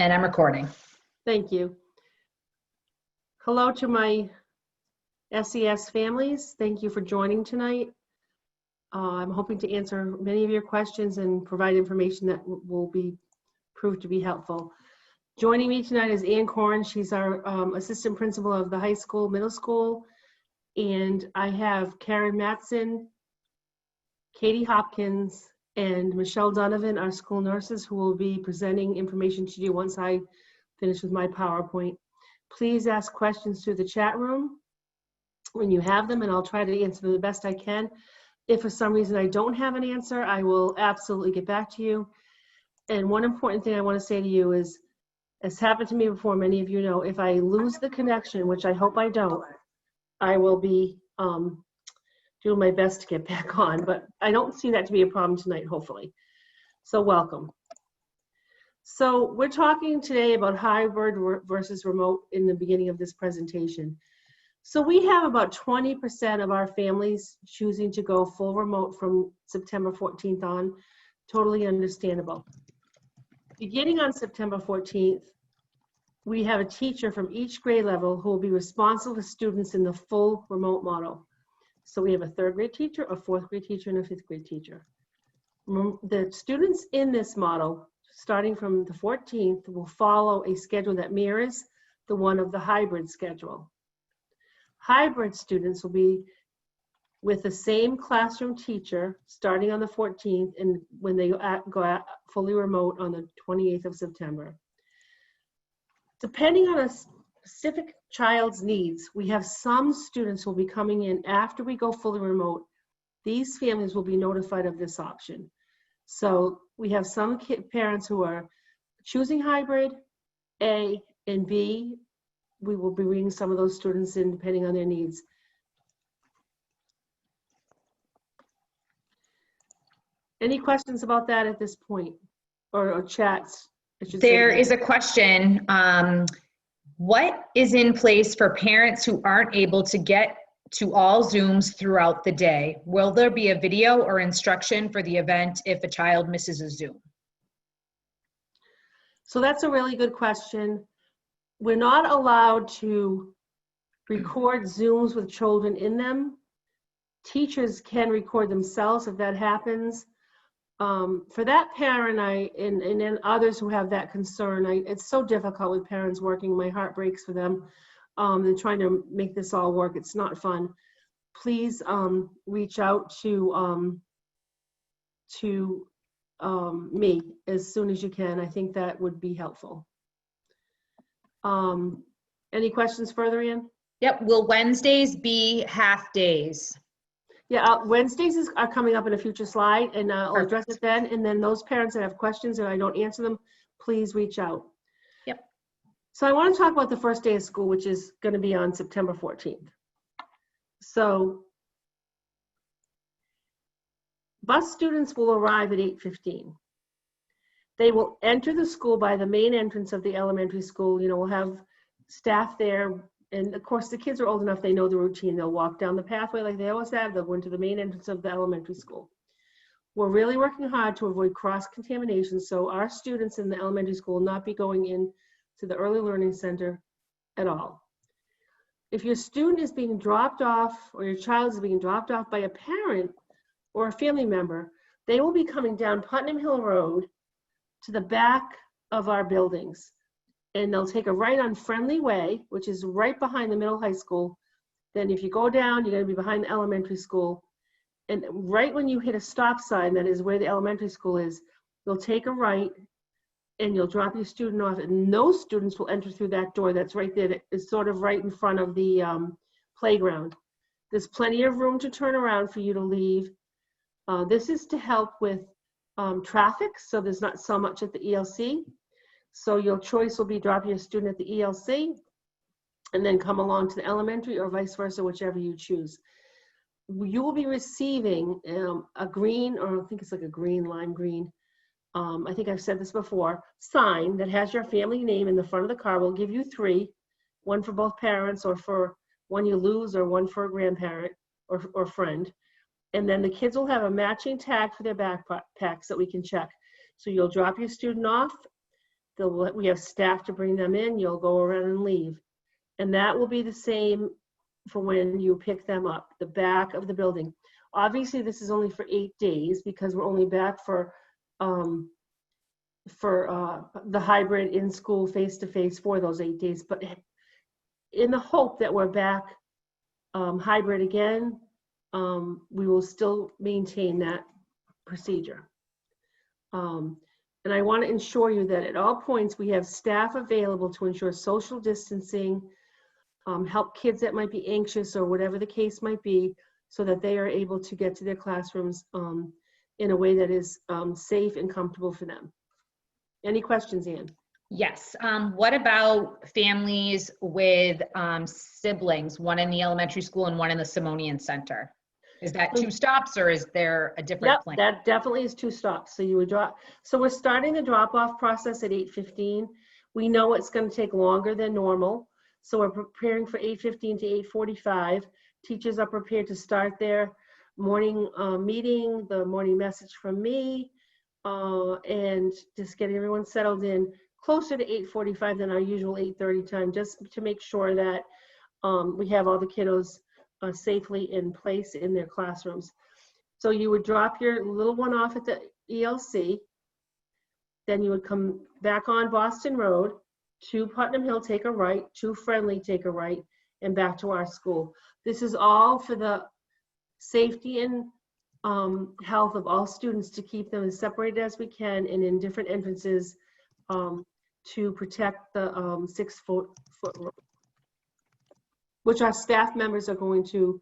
And I'm recording. Thank you. Hello to my SES families. Thank you for joining tonight. I'm hoping to answer many of your questions and provide information that will be proved to be helpful. Joining me tonight is Ann Corrin. She's our assistant principal of the high school, middle school. And I have Karen Matson, Katie Hopkins, and Michelle Donovan, our school nurses, who will be presenting information to you once I finish with my PowerPoint. Please ask questions through the chat room when you have them, and I'll try to answer them the best I can. If for some reason I don't have an answer, I will absolutely get back to you. And one important thing I want to say to you is, as happened to me before, many of you know, if I lose the connection, which I hope I don't, I will be doing my best to get back on, but I don't see that to be a problem tonight, hopefully. So welcome. So we're talking today about hybrid versus remote in the beginning of this presentation. So we have about 20% of our families choosing to go full remote from September 14th on. Totally understandable. Beginning on September 14th, we have a teacher from each grade level who will be responsible for students in the full remote model. So we have a third grade teacher, a fourth grade teacher, and a fifth grade teacher. The students in this model, starting from the 14th, will follow a schedule that mirrors the one of the hybrid schedule. Hybrid students will be with the same classroom teacher starting on the 14th and when they go fully remote on the 28th of September. Depending on a specific child's needs, we have some students who will be coming in after we go fully remote. These families will be notified of this option. So we have some parents who are choosing hybrid, A, and B, we will be bringing some of those students in depending on their needs. Any questions about that at this point, or chats? There is a question. What is in place for parents who aren't able to get to all Zooms throughout the day? Will there be a video or instruction for the event if a child misses a Zoom? So that's a really good question. We're not allowed to record Zooms with children in them. Teachers can record themselves if that happens. For that parent, and then others who have that concern, it's so difficult with parents working. My heart breaks for them. They're trying to make this all work. It's not fun. Please reach out to me as soon as you can. I think that would be helpful. Any questions further, Ian? Yep. Will Wednesdays be half days? Yeah, Wednesdays are coming up in a future slide, and I'll address it then. And then those parents that have questions and I don't answer them, please reach out. Yep. So I want to talk about the first day of school, which is going to be on September 14th. So bus students will arrive at 8:15. They will enter the school by the main entrance of the elementary school. You know, we'll have staff there. And of course, the kids are old enough, they know the routine. They'll walk down the pathway like they always have. They'll go into the main entrance of the elementary school. We're really working hard to avoid cross-contamination, so our students in the elementary school will not be going in to the Early Learning Center at all. If your student is being dropped off or your child is being dropped off by a parent or a family member, they will be coming down Putnam Hill Road to the back of our buildings. And they'll take a right on Friendly Way, which is right behind the middle high school. Then if you go down, you're going to be behind the elementary school. And right when you hit a stop sign, that is where the elementary school is, you'll take a right and you'll drop your student off. And those students will enter through that door that's right there. That is sort of right in front of the playground. There's plenty of room to turn around for you to leave. This is to help with traffic, so there's not so much at the ELC. So your choice will be drop your student at the ELC and then come along to the elementary or vice versa, whichever you choose. You will be receiving a green, or I think it's like a green, lime green, I think I've said this before, sign that has your family name in the front of the car. We'll give you 3, one for both parents or for one you lose or one for a grandparent or friend. And then the kids will have a matching tag for their backpacks that we can check. So you'll drop your student off We have staff to bring them in. You'll go around and leave. And that will be the same for when you pick them up, the back of the building. Obviously, this is only for 8 days because we're only back for the hybrid in-school face-to-face for those 8 days. But in the hope that we're back hybrid again, we will still maintain that procedure. And I want to ensure you that at all points we have staff available to ensure social distancing, help kids that might be anxious or whatever the case might be, so that they are able to get to their classrooms in a way that is safe and comfortable for them. Any questions, Ann? Yes. What about families with siblings, one in the elementary school and one in the Simonian Center? Is that 2 stops or is there a different plan? That definitely is 2 stops. So you would drop. So we're starting the drop-off process at 8:15. We know it's going to take longer than normal. So we're preparing for 8:15 to 8:45. Teachers are prepared to start their morning meeting, the morning message from me, and just getting everyone settled in closer to 8:45 than our usual 8:30 time, just to make sure that we have all the kiddos safely in place in their classrooms. So you would drop your little one off at the ELC, then you would come back on Boston Road to Putnam Hill, take a right, to Friendly, take a right, and back to our school. This is all for the safety and health of all students, to keep them as separated as we can and in different entrances to protect the 6-foot rule, which our staff members are going to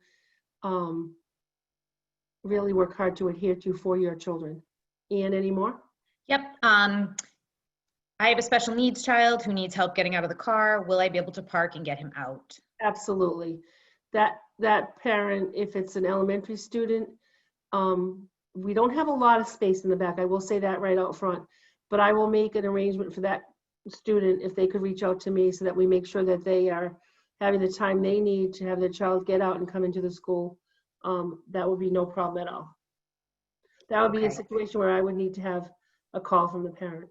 really work hard to adhere to for your children. Ann, any more? Yep. I have a special needs child who needs help getting out of the car. Will I be able to park and get him out? Absolutely. That parent, if it's an elementary student, we don't have a lot of space in the back. I will say that right out front, but I will make an arrangement for that student if they could reach out to me so that we make sure that they are having the time they need to have their child get out and come into the school. That would be no problem at all. That would be a situation where I would need to have a call from the parent.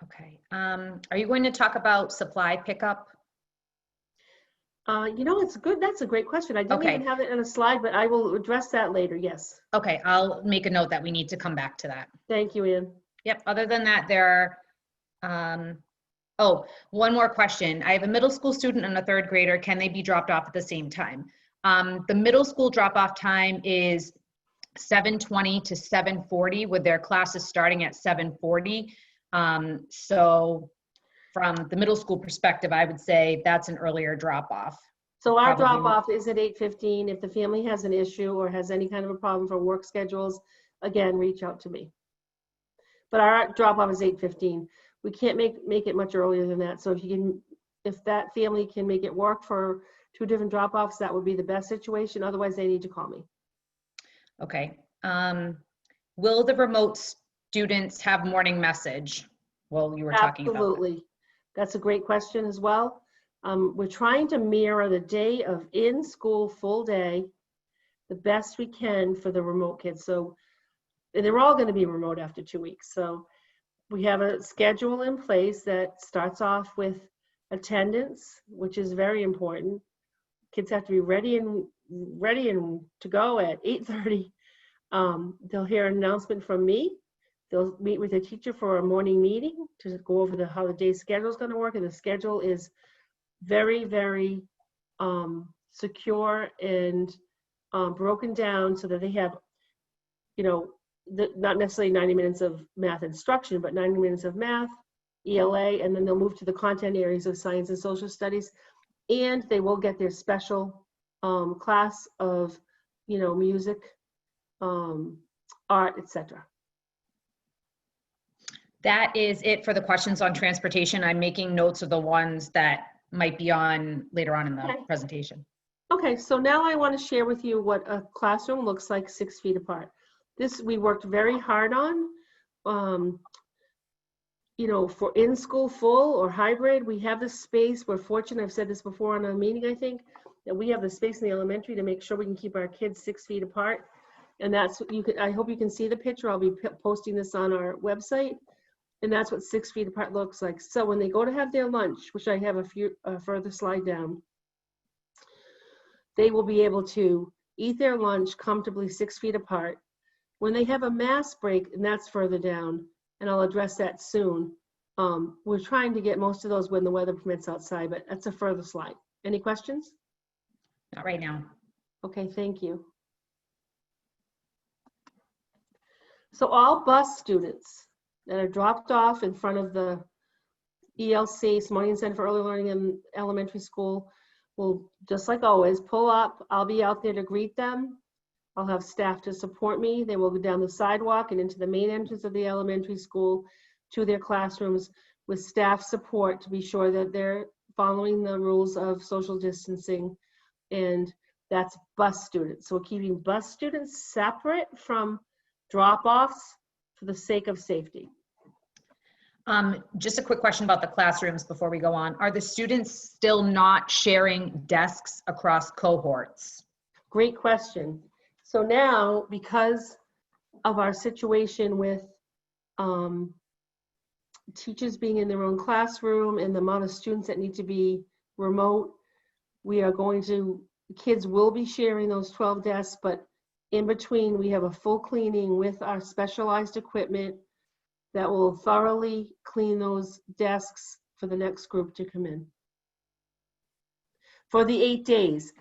Okay. Are you going to talk about supply pickup? It's good. That's a great question. I didn't even have it on a slide, but I will address that later. Yes. Okay. I'll make a note that we need to come back to that. Thank you, Ann. Yep. Other than that, there are, one more question. I have a middle school student and a 3rd grader. Can they be dropped off at the same time? The middle school drop-off time is 7:20 to 7:40 with their classes starting at 7:40. So from the middle school perspective, I would say that's an earlier drop-off. So our drop-off is at 8:15. If the family has an issue or has any kind of a problem for work schedules, again, reach out to me. But our drop-off is 8:15. We can't make it much earlier than that. So if that family can make it work for 2 different drop-offs, that would be the best situation. Otherwise, they need to call me. Okay. Will the remote students have morning message? Well, you were talking about that. Absolutely. That's a great question as well. We're trying to mirror the day of in-school full day the best we can for the remote kids. So they're all going to be remote after 2 weeks. So we have a schedule in place that starts off with attendance, which is very important. Kids have to be ready and to go at 8:30. They'll hear an announcement from me. They'll meet with a teacher for a morning meeting to go over how the day schedule is going to work. And the schedule is very, very secure and broken down so that they have, not necessarily 90 minutes of math instruction, but 90 minutes of math, ELA, and then they'll move to the content areas of science and social studies. And they will get their special class of, music, art, etc. That is it for the questions on transportation. I'm making notes of the ones that might be on later on in the presentation. Okay, so now I want to share with you what a classroom looks like 6 feet apart. This we worked very hard on. For in-school full or hybrid, we have the space. We're fortunate, I've said this before on a meeting, I think, that we have the space in the elementary to make sure we can keep our kids 6 feet apart. And that's, I hope you can see the picture. I'll be posting this on our website. And that's what 6 feet apart looks like. So when they go to have their lunch, which I have a few further slide down, they will be able to eat their lunch comfortably 6 feet apart. When they have a mass break, and that's further down, and I'll address that soon, we're trying to get most of those when the weather permits outside, but that's a further slide. Any questions? Not right now. Okay, thank you. So all bus students that are dropped off in front of the ELC, Smart Center for Early Learning in elementary school, will, just like always, pull up. I'll be out there to greet them. I'll have staff to support me. They will go down the sidewalk and into the main entrance of the elementary school to their classrooms with staff support to be sure that they're following the rules of social distancing. And that's bus students. So we're keeping bus students separate from drop-offs for the sake of safety. Just a quick question about the classrooms before we go on. Are the students still not sharing desks across cohorts? Great question. So now, because of our situation with teachers being in their own classroom and the amount of students that need to be remote, we are going to, kids will be sharing those 12 desks, but in between we have a full cleaning with our specialized equipment that will thoroughly clean those desks for the next group to come in. For the 8 days,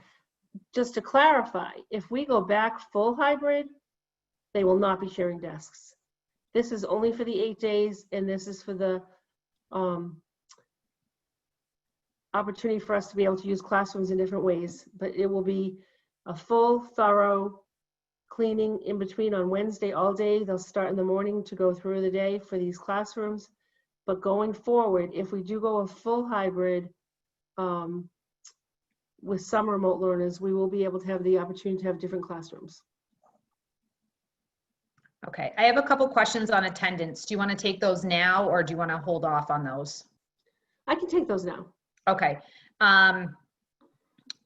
just to clarify, if we go back full hybrid, they will not be sharing desks. This is only for the 8 days, and this is for the opportunity for us to be able to use classrooms in different ways, but it will be a full, thorough cleaning in between on Wednesday all day. They'll start in the morning to go through the day for these classrooms. But going forward, if we do go a full hybrid with some remote learners, we will be able to have the opportunity to have different classrooms. Okay, I have a couple questions on attendance. Do you want to take those now or do you want to hold off on those? I can take those now. Okay.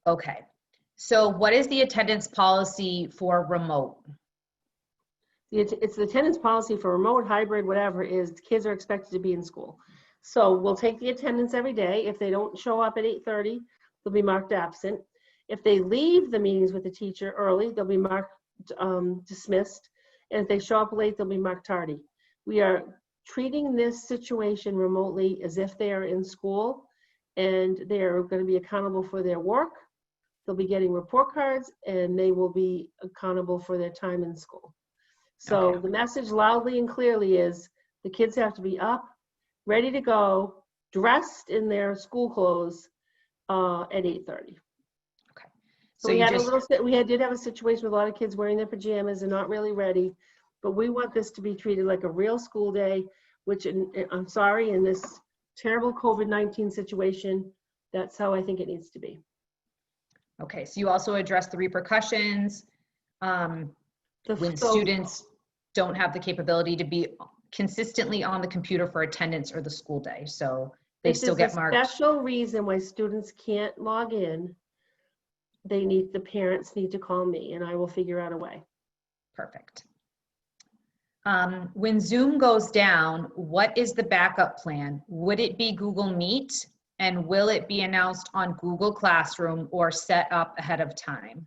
Okay. So what is the attendance policy for remote? It's the attendance policy for remote, hybrid, whatever, is kids are expected to be in school. So we'll take the attendance every day. If they don't show up at 8:30, they'll be marked absent. If they leave the meetings with the teacher early, they'll be marked dismissed. And if they show up late, they'll be marked tardy. We are treating this situation remotely as if they are in school, and they're going to be accountable for their work. They'll be getting report cards, and they will be accountable for their time in school. So Okay. the message loudly and clearly is the kids have to be up, ready to go, dressed in their school clothes at 8:30. Okay. So we did have a situation with a lot of kids wearing their pajamas and not really ready, but we want this to be treated like a real school day, which I'm sorry, in this terrible COVID-19 situation, that's how I think it needs to be. Okay, so you also address the repercussions when students don't have the capability to be consistently on the computer for attendance or the school day. So they still get marked. There's a special reason why students can't log in. The parents need to call me and I will figure out a way. Perfect. When Zoom goes down, what is the backup plan? Would it be Google Meet? And will it be announced on Google Classroom or set up ahead of time?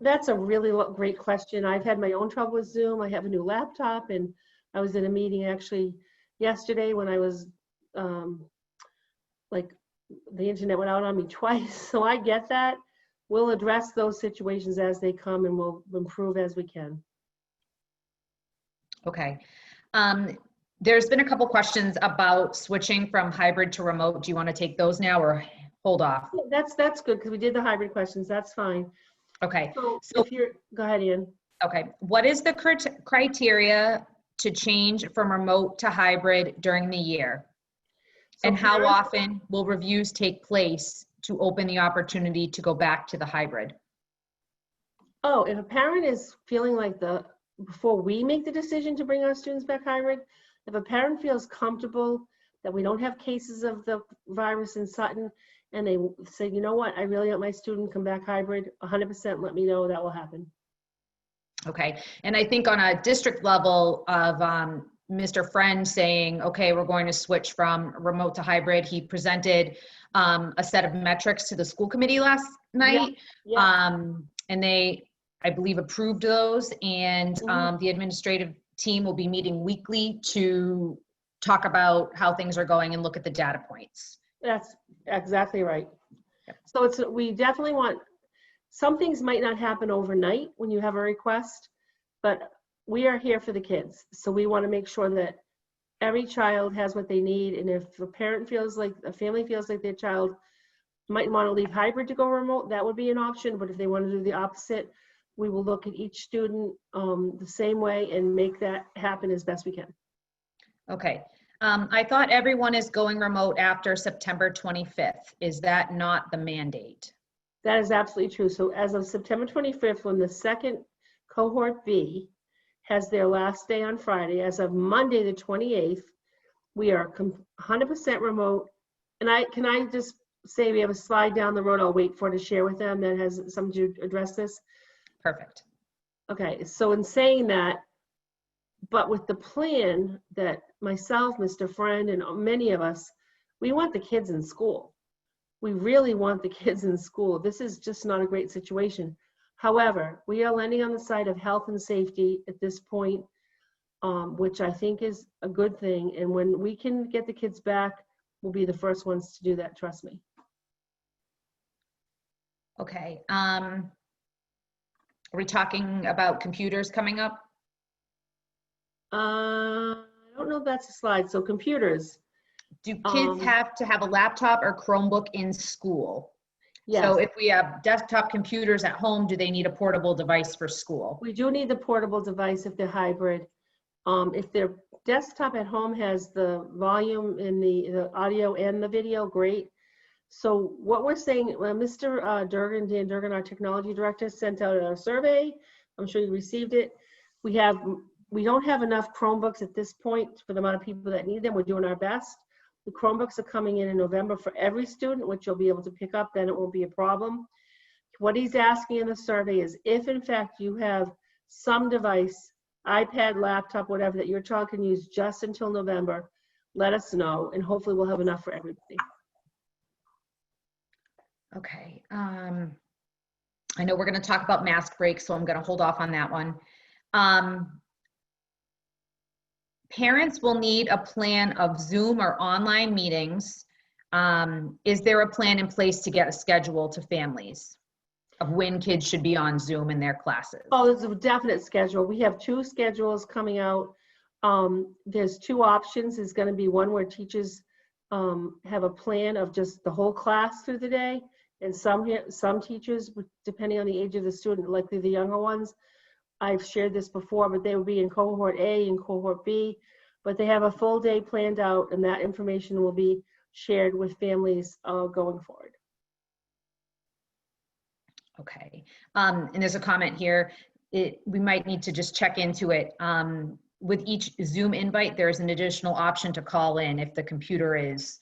That's a really great question. I've had my own trouble with Zoom. I have a new laptop, and I was in a meeting actually yesterday when I was like the internet went out on me twice. So I get that. We'll address those situations as they come, and we'll improve as we can. Okay. There's been a couple questions about switching from hybrid to remote. Do you want to take those now or hold off? That's good because we did the hybrid questions. That's fine. Okay. So if you're, go ahead, Ian. Okay. What is the criteria to change from remote to hybrid during the year? So and how often will reviews take place to open the opportunity to go back to the hybrid? Oh, if a parent is feeling like before we make the decision to bring our students back hybrid, if a parent feels comfortable that we don't have cases of the virus in Sutton, and they say, you know what, I really want my student to come back hybrid, 100% let me know, that will happen. Okay, and I think on a district level of Mr. Friend saying, okay, we're going to switch from remote to hybrid. He presented a set of metrics to the school committee last night. Yeah. And they, I believe, approved those. And the administrative team will be meeting weekly to talk about how things are going and look at the data points. That's exactly right. Yep. So we definitely want, some things might not happen overnight when you have a request, but we are here for the kids. So we want to make sure that every child has what they need. And if a parent feels like, a family feels like their child might want to leave hybrid to go remote, that would be an option. But if they want to do the opposite, we will look at each student the same way and make that happen as best we can. Okay. I thought everyone is going remote after September 25th. Is that not the mandate? That is absolutely true. So as of September 25th, when the second cohort B has their last day on Friday, as of Monday the 28th, we are 100% remote. And can I just say we have a slide down the road I'll wait for to share with them that has something to address this? Perfect. Okay, so in saying that, but with the plan that myself, Mr. Friend, and many of us, we want the kids in school. We really want the kids in school. This is just not a great situation. However, we are landing on the side of health and safety at this point, which I think is a good thing. And when we can get the kids back, we'll be the first ones to do that, trust me. Okay. Are we talking about computers coming up? I don't know if that's a slide. So computers. Do kids have to have a laptop or Chromebook in school? Yes. So if we have desktop computers at home, do they need a portable device for school? We do need the portable device if they're hybrid. If their desktop at home has the volume in the audio and the video, great. So what we're saying, Mr. Durgan, Dan Durgan, our technology director, sent out a survey. I'm sure you received it. We don't have enough Chromebooks at this point for the amount of people that need them. We're doing our best. The Chromebooks are coming in November for every student, which you'll be able to pick up, then it won't be a problem. What he's asking in the survey is if in fact you have some device, iPad, laptop, whatever, that your child can use just until November, let us know, and hopefully we'll have enough for everybody. Okay. I know we're going to talk about mask breaks, so I'm going to hold off on that one. Parents will need a plan of Zoom or online meetings. Is there a plan in place to get a schedule to families of when kids should be on Zoom in their classes? Oh, there's a definite schedule. We have 2 schedules coming out. There's 2 options. There's going to be one where teachers have a plan of just the whole class through the day. And some teachers, depending on the age of the student, likely the younger ones, I've shared this before, but they will be in cohort A and cohort B, but they have a full day planned out, and that information will be shared with families going forward. Okay. And there's a comment here. We might need to just check into it. With each Zoom invite, there's an additional option to call in if the computer is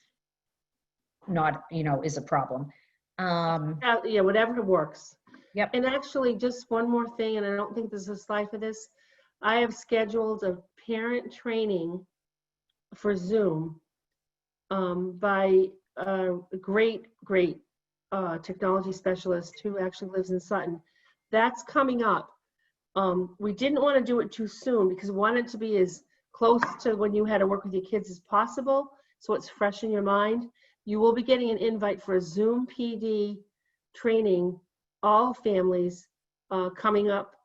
not, is a problem. Yeah, whatever works. Yep. And actually, just one more thing, and I don't think there's a slide for this. I have scheduled a parent training for Zoom by a great technology specialist who actually lives in Sutton. That's coming up. We didn't want to do it too soon because we wanted it to be as close to when you had to work with your kids as possible, so it's fresh in your mind. You will be getting an invite for a Zoom PD training, all families, coming up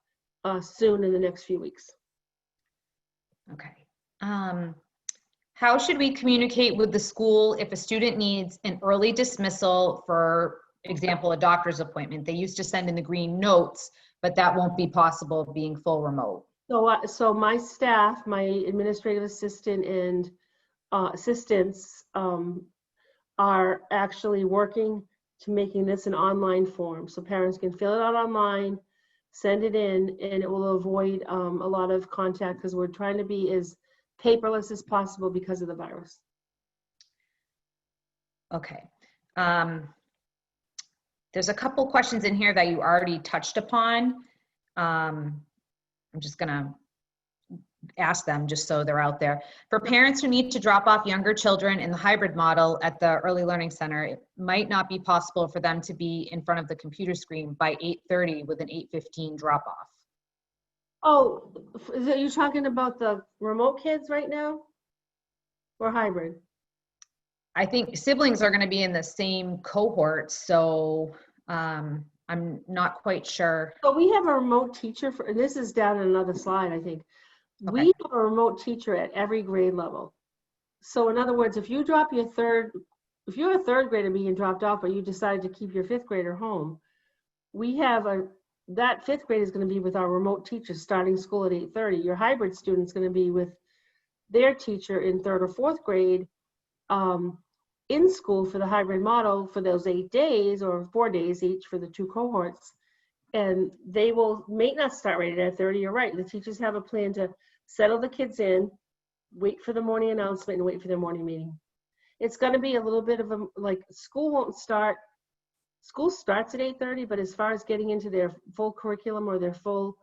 soon in the next few weeks. Okay. How should we communicate with the school if a student needs an early dismissal, for example, a doctor's appointment? They used to send in the green notes, but that won't be possible being full remote. So my staff, my administrative assistant and assistants are actually working to making this an online form. So parents can fill it out online, send it in, and it will avoid a lot of contact because we're trying to be as paperless as possible because of the virus. Okay. There's a couple questions in here that you already touched upon. I'm just gonna ask them just so they're out there. For parents who need to drop off younger children in the hybrid model at the Early Learning Center, it might not be possible for them to be in front of the computer screen by 8:30 with an 8:15 drop off. Oh, are you talking about the remote kids right now or hybrid? I think siblings are going to be in the same cohort, so I'm not quite sure. So we have a remote teacher for, and this is down in another slide, I think. Okay. We have a remote teacher at every grade level. So in other words, if you drop your if you're a third grader being dropped off, but you decide to keep your fifth grader home, we have that fifth grade is going to be with our remote teacher starting school at 8:30. Your hybrid student's going to be with their teacher in third or fourth grade in school for the hybrid model for those 8 days or 4 days each for the 2 cohorts. And they may not start right at 8:30. You're right. The teachers have a plan to settle the kids in, wait for the morning announcement, and wait for their morning meeting. It's going to be a little bit of a, like, school starts at 8:30, but as far as getting into their full curriculum or their full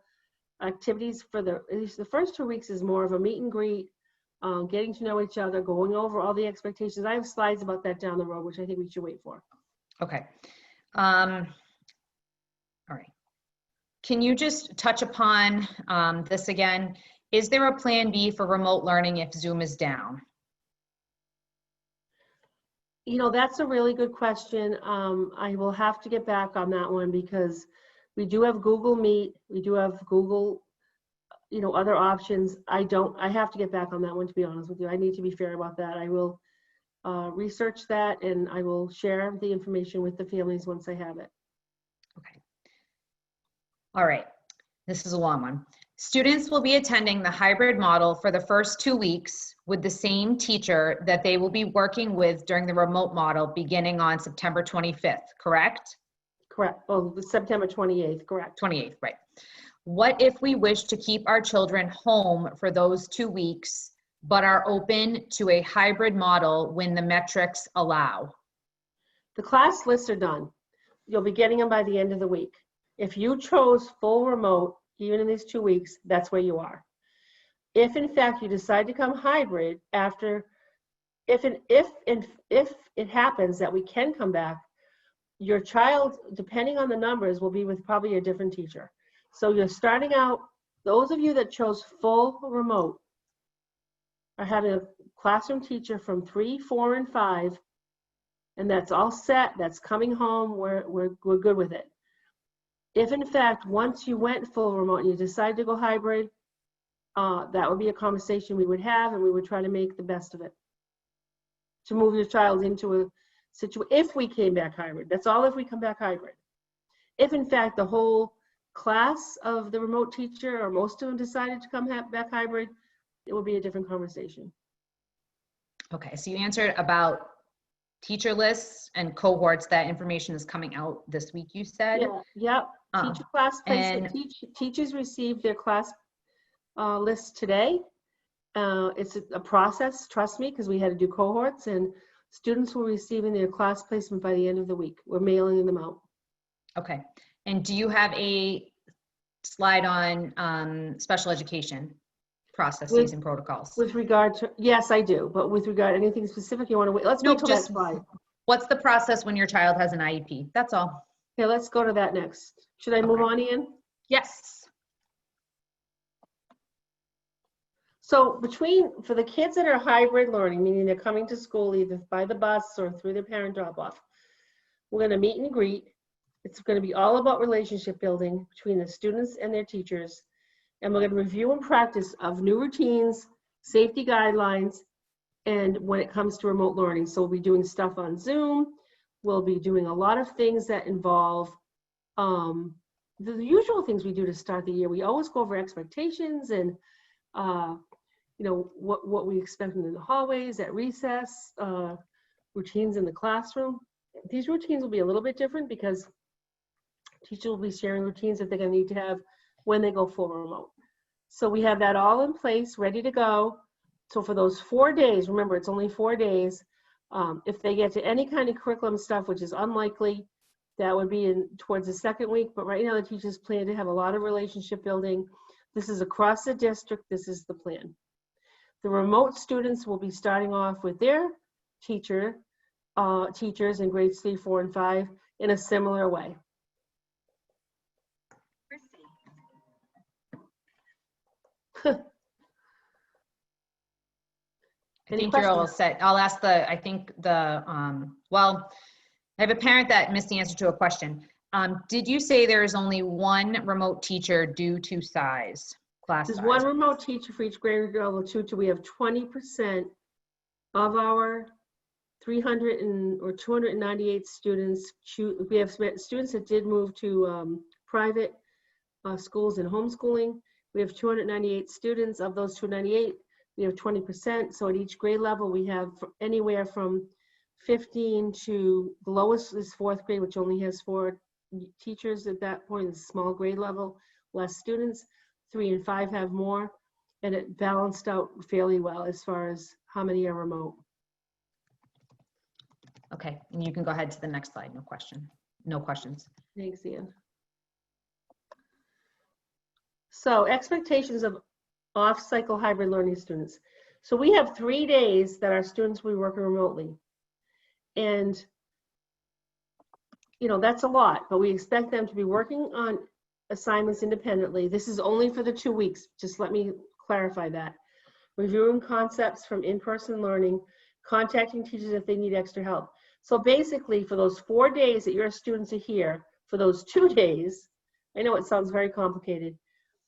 activities for at least the first 2 weeks is more of a meet and greet, getting to know each other, going over all the expectations. I have slides about that down the road, which I think we should wait for. Okay. All right. Can you just touch upon this again? Is there a plan B for remote learning if Zoom is down? You know, that's a really good question. I will have to get back on that one because we do have Google Meet. We do have Google, other options. I have to get back on that one, to be honest with you. I need to be fair about that. I will research that and I will share the information with the families once I have it. Okay. All right. This is a long one. Students will be attending the hybrid model for the first 2 weeks with the same teacher that they will be working with during the remote model beginning on September 25th, correct? Correct. Oh, September 28th, correct. 28th, right. What if we wish to keep our children home for those 2 weeks, but are open to a hybrid model when the metrics allow? The class lists are done. You'll be getting them by the end of the week. If you chose full remote, even in these 2 weeks, that's where you are. If in fact you decide to come hybrid if it happens that we can come back, your child, depending on the numbers, will be with probably a different teacher. So you're starting out, those of you that chose full remote are having a classroom teacher from 3, 4, and 5, and that's all set, that's coming home, we're good with it. If in fact, once you went full remote and you decide to go hybrid, that would be a conversation we would have, and we would try to make the best of it to move your child into a situation. If we came back hybrid, that's all if we come back hybrid. If in fact the whole class of the remote teacher or most of them decided to come back hybrid, it would be a different conversation. Okay, so you answered about teacher lists and cohorts. That information is coming out this week, you said? Yeah. Teacher class placement. Teachers received their class list today. It's a process, trust me, because we had to do cohorts, and students were receiving their class placement by the end of the week. We're mailing them out. Okay. And do you have a slide on special education processes and protocols? With regard to, yes, I do. But with regard to anything specific you want to wait, let's wait till that slide. What's the process when your child has an IEP? That's all. Okay, let's go to that next. Should I move on, Ian? Yes. So for the kids that are hybrid learning, meaning they're coming to school either by the bus or through their parent drop-off, we're going to meet and greet. It's going to be all about relationship building between the students and their teachers. And we're going to review and practice of new routines, safety guidelines, and when it comes to remote learning. So we'll be doing stuff on Zoom. We'll be doing a lot of things that involve the usual things we do to start the year. We always go over expectations and what we expect in the hallways, at recess, routines in the classroom. These routines will be a little bit different because teachers will be sharing routines that they're going to need to have when they go full remote. So we have that all in place, ready to go. So for those 4 days, remember it's only 4 days, if they get to any kind of curriculum stuff, which is unlikely, that would be towards the second week. But right now the teachers plan to have a lot of relationship building. This is across the district. This is the plan. The remote students will be starting off with their teachers in grades 3, 4, and 5 in a similar way. I think you're all set. I'll ask well, I have a parent that missed the answer to a question. Did you say there is only one remote teacher due to size, class size? There's one remote teacher for each grade level 2. We have 20% of our 298 students. We have students that did move to private schools and homeschooling. We have 298 students. Of those 298, we have 20%. So at each grade level, we have anywhere from 15 to the lowest is 4th grade, which only has 4 teachers at that point. It's a small grade level, less students. 3 and 5 have more, and it balanced out fairly well as far as how many are remote. Okay, and you can go ahead to the next slide. No questions. Thanks, Ian. So expectations of off-cycle hybrid learning students. So we have 3 days that our students will be working remotely. And, you know, that's a lot, but we expect them to be working on assignments independently. This is only for the 2 weeks. Just let me clarify that. Reviewing concepts from in-person learning, contacting teachers if they need extra help. So basically, for those 4 days that your students are here, for those 2 days, I know it sounds very complicated.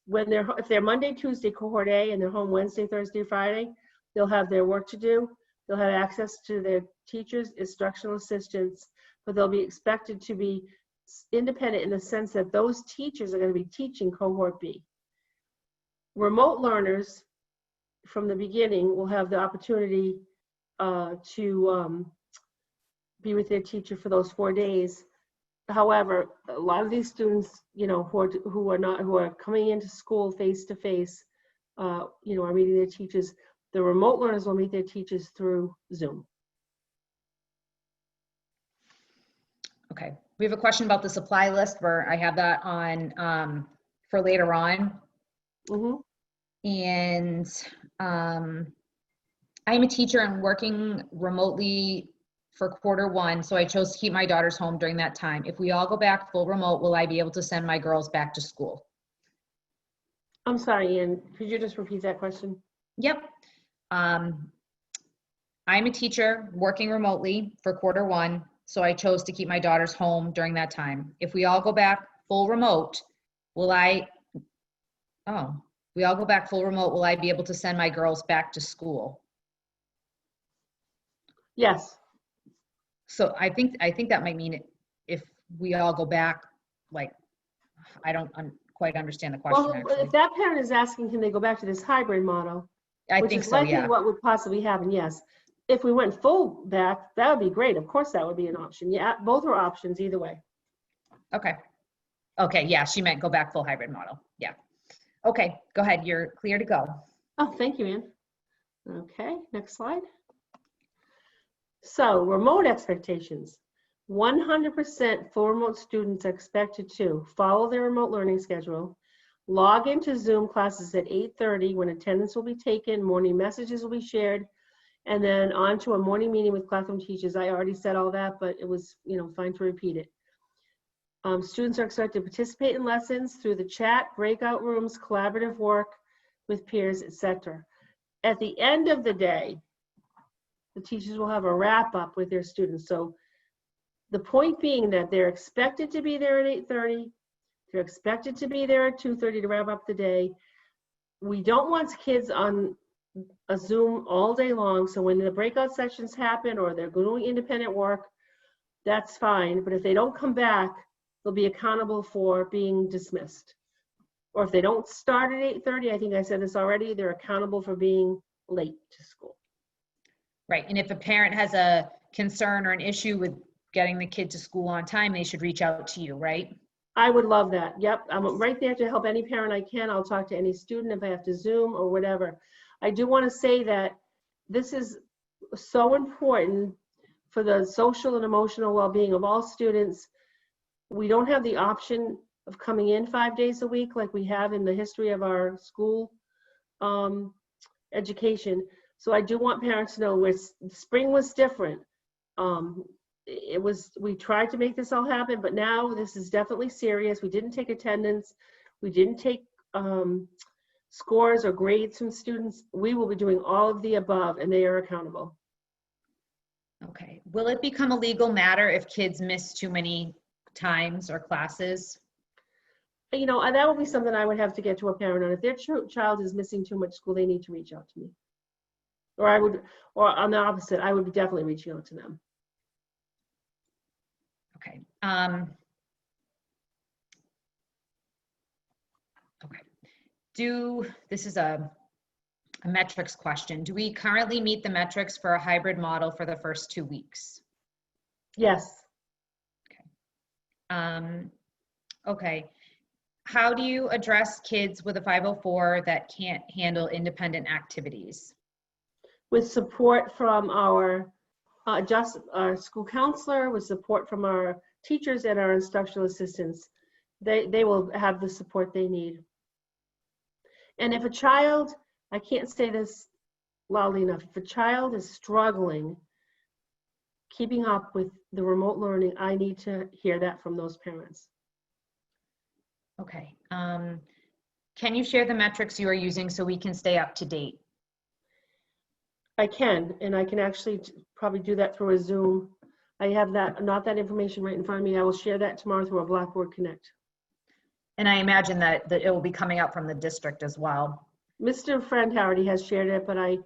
If they're Monday, Tuesday, cohort A, and they're home Wednesday, Thursday, Friday, they'll have their work to do. They'll have access to their teachers, instructional assistants, but they'll be expected to be independent in the sense that those teachers are going to be teaching cohort B. Remote learners from the beginning will have the opportunity to be with their teacher for those 4 days. However, a lot of these students, you know, who are coming into school face to face, you know, are meeting their teachers. The remote learners will meet their teachers through Zoom. Okay, we have a question about the supply list where I have that on for later on. Mm-hmm. And I'm a teacher and working remotely for Q1, so I chose to keep my daughters home during that time. If we all go back full remote, will I be able to send my girls back to school? I'm sorry, Ian, could you just repeat that question? Yep. I'm a teacher working remotely for Q1, so I chose to keep my daughters home during that time. If we all go back full remote, will I be able to send my girls back to school? Yes. So I think that might mean if we all go back, like, I don't quite understand the question. Well, actually. if that parent is asking, can they go back to this hybrid model? I which think is so, likely yeah. what would possibly happen, yes. If we went full back, that would be great. Of course, that would be an option. Yeah, both are options either way. Okay. Okay, yeah, she meant go back full hybrid model. Yeah. Okay, go ahead. You're clear to go. Oh, thank you, Ann. Okay, next slide. So, remote expectations. 100% full remote students are expected to follow their remote learning schedule, log into Zoom classes at 8:30 when attendance will be taken, morning messages will be shared, and then on to a morning meeting with classroom teachers. I already said all that, but it was, you know, fine to repeat it. Students are expected to participate in lessons through the chat, breakout rooms, collaborative work with peers, etc. At the end of the day, the teachers will have a wrap up with their students. So the point being that they're expected to be there at 8:30. They're expected to be there at 2:30 to wrap up the day. We don't want kids on a Zoom all day long. So when the breakout sessions happen or they're doing independent work, that's fine. But if they don't come back, they'll be accountable for being dismissed. Or if they don't start at 8:30, I think I said this already, they're accountable for being late to school. Right, and if a parent has a concern or an issue with getting the kid to school on time, they should reach out to you, right? I would love that. Yep, I'm right there to help any parent I can. I'll talk to any student if I have to Zoom or whatever. I do want to say that this is so important for the social and emotional well-being of all students. We don't have the option of coming in 5 days a week like we have in the history of our school education. So I do want parents to know where spring was different. We tried to make this all happen, but now this is definitely serious. We didn't take attendance. We didn't take scores or grades from students. We will be doing all of the above, and they are accountable. Okay. Will it become a legal matter if kids miss too many times or classes? You know, and that would be something I would have to get to a parent on. If their child is missing too much school, they need to reach out to me. Or on the opposite, I would be definitely reaching out to them. Okay. Okay. This is a metrics question. Do we currently meet the metrics for a hybrid model for the first 2 weeks? Yes. Okay. Okay. How do you address kids with a 504 that can't handle independent activities? With support from our school counselor, with support from our teachers and our instructional assistants. They will have the support they need. And if a child, I can't say this loudly enough, if a child is struggling keeping up with the remote learning, I need to hear that from those parents. Okay. Can you share the metrics you are using so we can stay up to date? I can, and I can actually probably do that through a Zoom. I have not that information right in front of me. I will share that tomorrow through a Blackboard Connect. And I imagine that it will be coming up from the district as well. Mr. Friend already has shared it, but I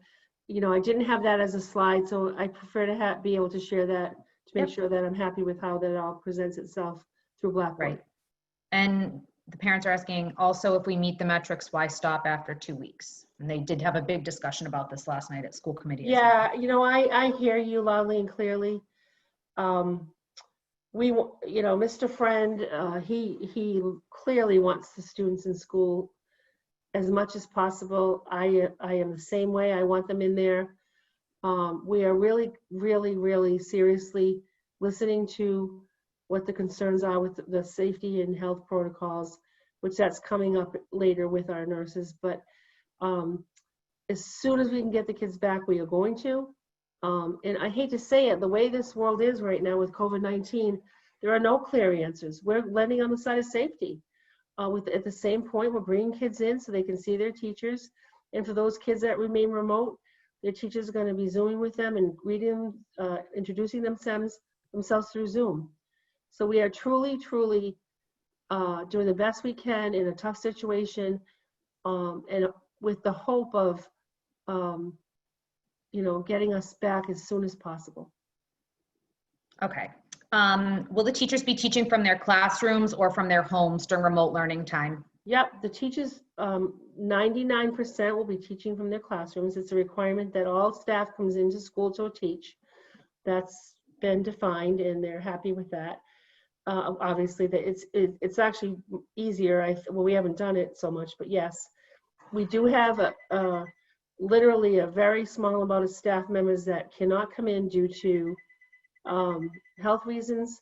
didn't have that as a slide, so I prefer to be able to share that to make sure that I'm happy with how that all presents itself through Blackboard. Right. And the parents are asking also, if we meet the metrics, why stop after 2 weeks? And they did have a big discussion about this last night at school committee. Yeah, I hear you loudly and clearly. Mr. Friend, he clearly wants the students in school as much as possible. I am the same way. I want them in there. We are really, really, really seriously listening to what the concerns are with the safety and health protocols, which that's coming up later with our nurses. But as soon as we can get the kids back, we are going to. And I hate to say it, the way this world is right now with COVID-19, there are no clear answers. We're landing on the side of safety. At the same point, we're bringing kids in so they can see their teachers. And for those kids that remain remote, their teachers are going to be Zooming with them and greeting, introducing themselves through Zoom. So we are truly, truly doing the best we can in a tough situation, and with the hope of, getting us back as soon as possible. Okay. Will the teachers be teaching from their classrooms or from their homes during remote learning time? Yep, the teachers, 99% will be teaching from their classrooms. It's a requirement that all staff comes into school to teach. That's been defined, and they're happy with that. Obviously, it's actually easier. We haven't done it so much, but yes, we do have literally a very small amount of staff members that cannot come in due to health reasons,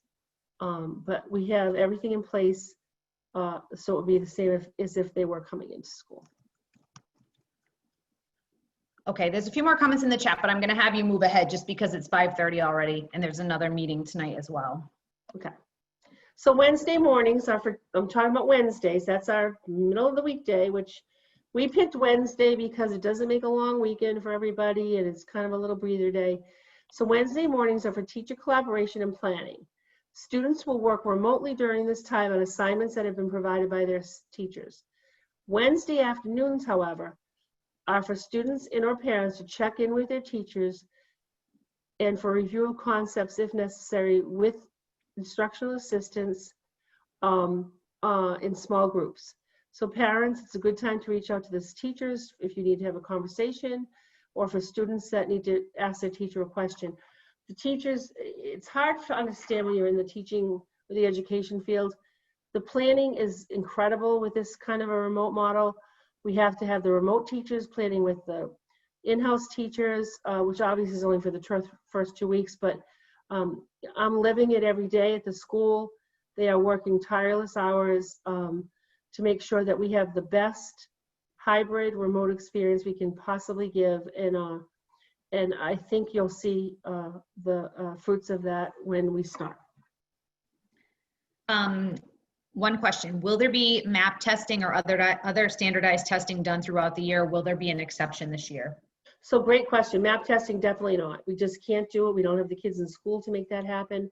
but we have everything in place, so it would be the same as if they were coming into school. Okay, there's a few more comments in the chat, but I'm going to have you move ahead just because it's 5:30 already, and there's another meeting tonight as well. Okay. So Wednesday mornings are I'm talking about Wednesdays. That's our middle of the weekday, which we picked Wednesday because it doesn't make a long weekend for everybody, and it's kind of a little breather day. So Wednesday mornings are for teacher collaboration and planning. Students will work remotely during this time on assignments that have been provided by their teachers. Wednesday afternoons, however, are for students and or parents to check in with their teachers and for review of concepts, if necessary, with instructional assistants in small groups. So parents, it's a good time to reach out to the teachers if you need to have a conversation, or for students that need to ask their teacher a question. The teachers, it's hard to understand when you're in the teaching or the education field. The planning is incredible with this kind of a remote model. We have to have the remote teachers planning with the in-house teachers, which obviously is only for the first 2 weeks, but I'm living it every day at the school. They are working tireless hours to make sure that we have the best hybrid remote experience we can possibly give. And I think you'll see the fruits of that when we start. One question, will there be MAP testing or other standardized testing done throughout the year? Will there be an exception this year? So great question. MAP testing, definitely not. We just can't do it. We don't have the kids in school to make that happen.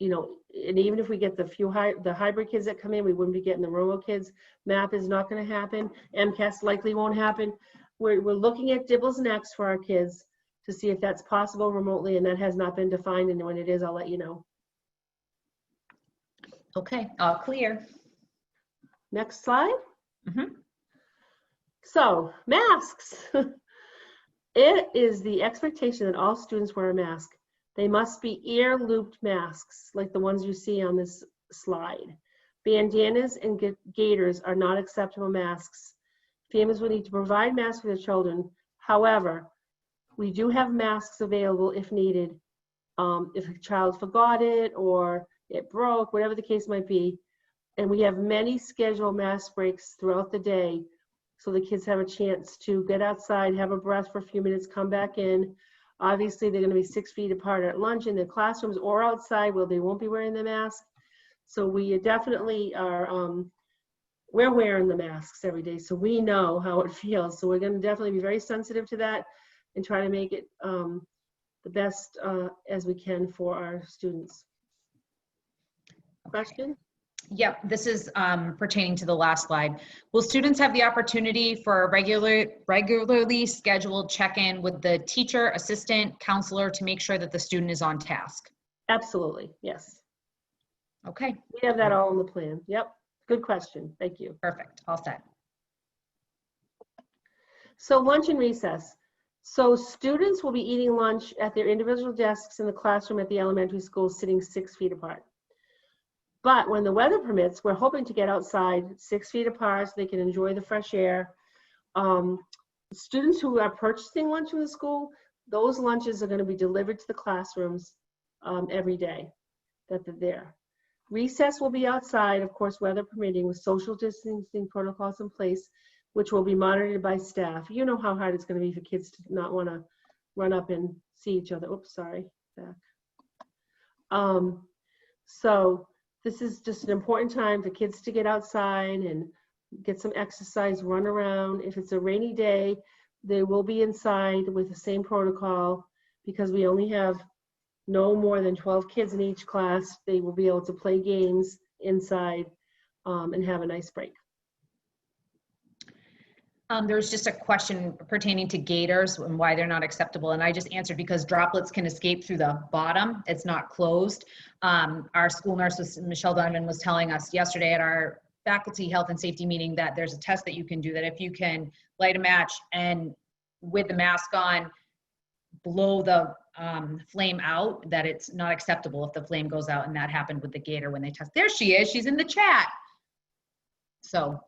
You know, and even if we get the hybrid kids that come in, we wouldn't be getting the remote kids. MAP is not going to happen. MCAS likely won't happen. We're looking at Dibbles next for our kids to see if that's possible remotely, and that has not been defined. And when it is, I'll let you know. Okay, all clear. Next slide. So masks. It is the expectation that all students wear a mask. They must be ear-looped masks, like the ones you see on this slide. Bandanas and gaiters are not acceptable masks. Families will need to provide masks for their children. However, we do have masks available if needed. If a child forgot it or it broke, whatever the case might be. And we have many scheduled mask breaks throughout the day, so the kids have a chance to get outside, have a breath for a few minutes, come back in. Obviously, they're going to be 6 feet apart at lunch in their classrooms or outside where they won't be wearing the mask. So we definitely are, we're wearing the masks every day, so we know how it feels. So we're going to definitely be very sensitive to that and try to make it the best as we can for our students. Question? Yep, this is pertaining to the last slide. Will students have the opportunity for a regularly scheduled check-in with the teacher, assistant, counselor to make sure that the student is on task? Absolutely, yes. Okay. We have that all in the plan. Yep, good question. Thank you. Perfect, all set. So lunch and recess. So students will be eating lunch at their individual desks in the classroom at the elementary school, sitting 6 feet apart. But when the weather permits, we're hoping to get outside 6 feet apart so they can enjoy the fresh air. Students who are purchasing lunch from the school, those lunches are going to be delivered to the classrooms every day that they're there. Recess will be outside, of course, weather permitting, with social distancing protocols in place, which will be monitored by staff. You know how hard it's going to be for kids to not want to run up and see each other. Oops, sorry, back. So this is just an important time for kids to get outside and get some exercise, run around. If it's a rainy day, they will be inside with the same protocol because we only have no more than 12 kids in each class. They will be able to play games inside and have a nice break. There's just a question pertaining to gaiters and why they're not acceptable. And I just answered because droplets can escape through the bottom. It's not closed. Our school nurse, Michelle Donovan, was telling us yesterday at our faculty health and safety meeting that there's a test that you can do that if you can light a match and with the mask on, blow the flame out, that it's not acceptable if the flame goes out. And that happened with the gaiter when they test. There she is. She's in the chat. So.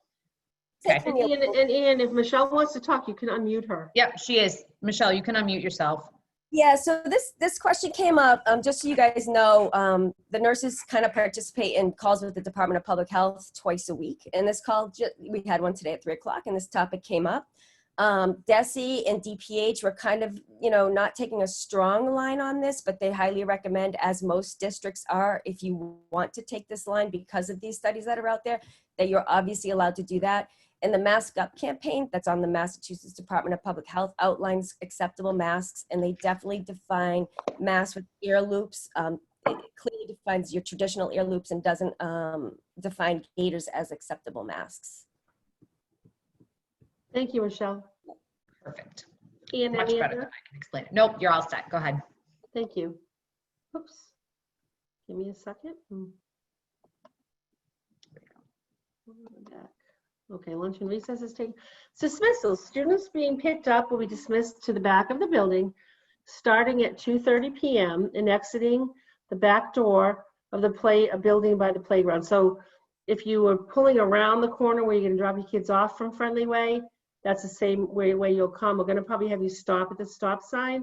Okay. And Ian, if Michelle wants to talk, you can unmute her. Yep, she is. Michelle, you can unmute yourself. Yeah, so this question came up, just so you guys know, the nurses kind of participate in calls with the Department of Public Health twice a week. And this call, we had one today at 3 o'clock, and this topic came up. DESE and DPH were kind of, not taking a strong line on this, but they highly recommend, as most districts are, if you want to take this line because of these studies that are out there, that you're obviously allowed to do that. And the Mask Up campaign that's on the Massachusetts Department of Public Health outlines acceptable masks, and they definitely define masks with ear loops. It clearly defines your traditional ear loops and doesn't define gaiters as acceptable masks. Thank you, Michelle. Perfect. Ian, Much better than I can explain it. Nope, you're all set. Go ahead. Thank you. Oops. Give me a second. Back. Okay, lunch and recess is taken. Dismissal. Students being picked up will be dismissed to the back of the building starting at 2:30 p.m. and exiting the back door of the building by the playground. So if you were pulling around the corner where you're going to drop your kids off from Friendly Way, that's the same way you'll come. We're going to probably have you stop at the stop sign.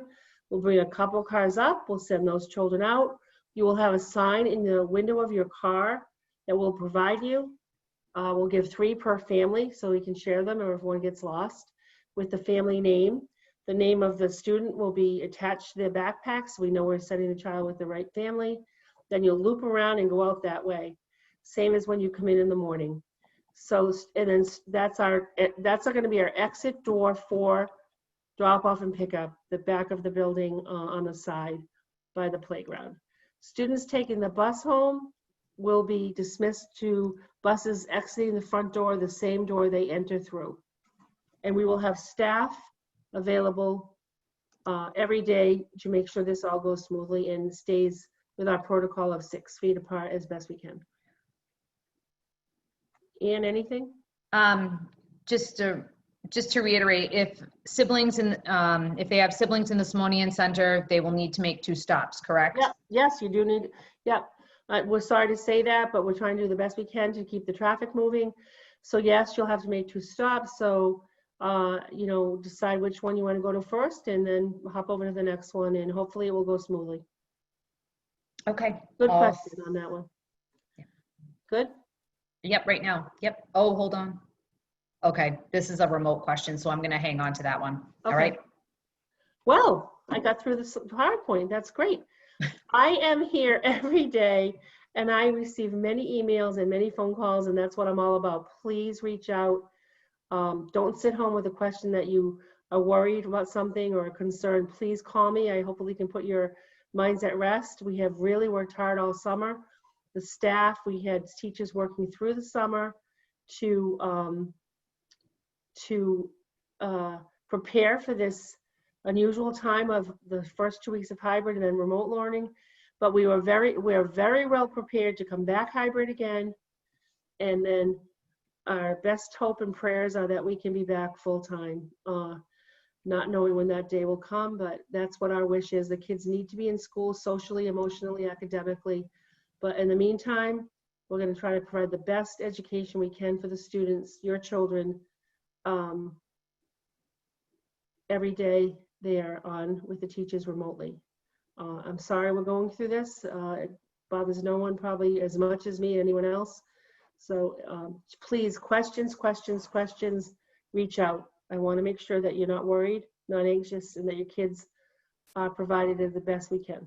We'll bring a couple cars up. We'll send those children out. You will have a sign in the window of your car that we'll provide you. We'll give 3 per family so we can share them or if one gets lost, with the family name. The name of the student will be attached to their backpack so we know we're sending the child with the right family. Then you'll loop around and go out that way. Same as when you come in the morning. So, and then that's going to be our exit door for drop off and pick up, the back of the building on the side by the playground. Students taking the bus home will be dismissed to buses exiting the front door, the same door they enter through. And we will have staff available every day to make sure this all goes smoothly and stays with our protocol of 6 feet apart as best we can. Ann, anything? Just to reiterate, if they have siblings in the Simonian Center, they will need to make 2 stops, correct? Yep. Yes, you do need. Yep. We're sorry to say that, but we're trying to do the best we can to keep the traffic moving. So yes, you'll have to make 2 stops. So you know, decide which one you want to go to first, and then hop over to the next one, and hopefully it will go smoothly. Okay. Good question on that one. Yeah. Good. Yep, right now. Yep. Oh, hold on. Okay, this is a remote question, so I'm going to hang on to that one. Okay. All right. Well, I got through this PowerPoint. That's great. I am here every day, and I receive many emails and many phone calls, and that's what I'm all about. Please reach out. Don't sit home with a question that you are worried about something or a concern. Please call me. I hopefully can put your minds at rest. We have really worked hard all summer. The staff, we had teachers working through the summer to prepare for this unusual time of the first 2 weeks of hybrid and then remote learning. But we are very well prepared to come back hybrid again. And then our best hope and prayers are that we can be back full time, not knowing when that day will come, but that's what our wish is. The kids need to be in school socially, emotionally, academically. But in the meantime, we're going to try to provide the best education we can for the students, your children, every day they are on with the teachers remotely. I'm sorry we're going through this. It bothers no one probably as much as me, anyone else. So please, questions, reach out. I want to make sure that you're not worried, not anxious, and that your kids are provided as the best we can.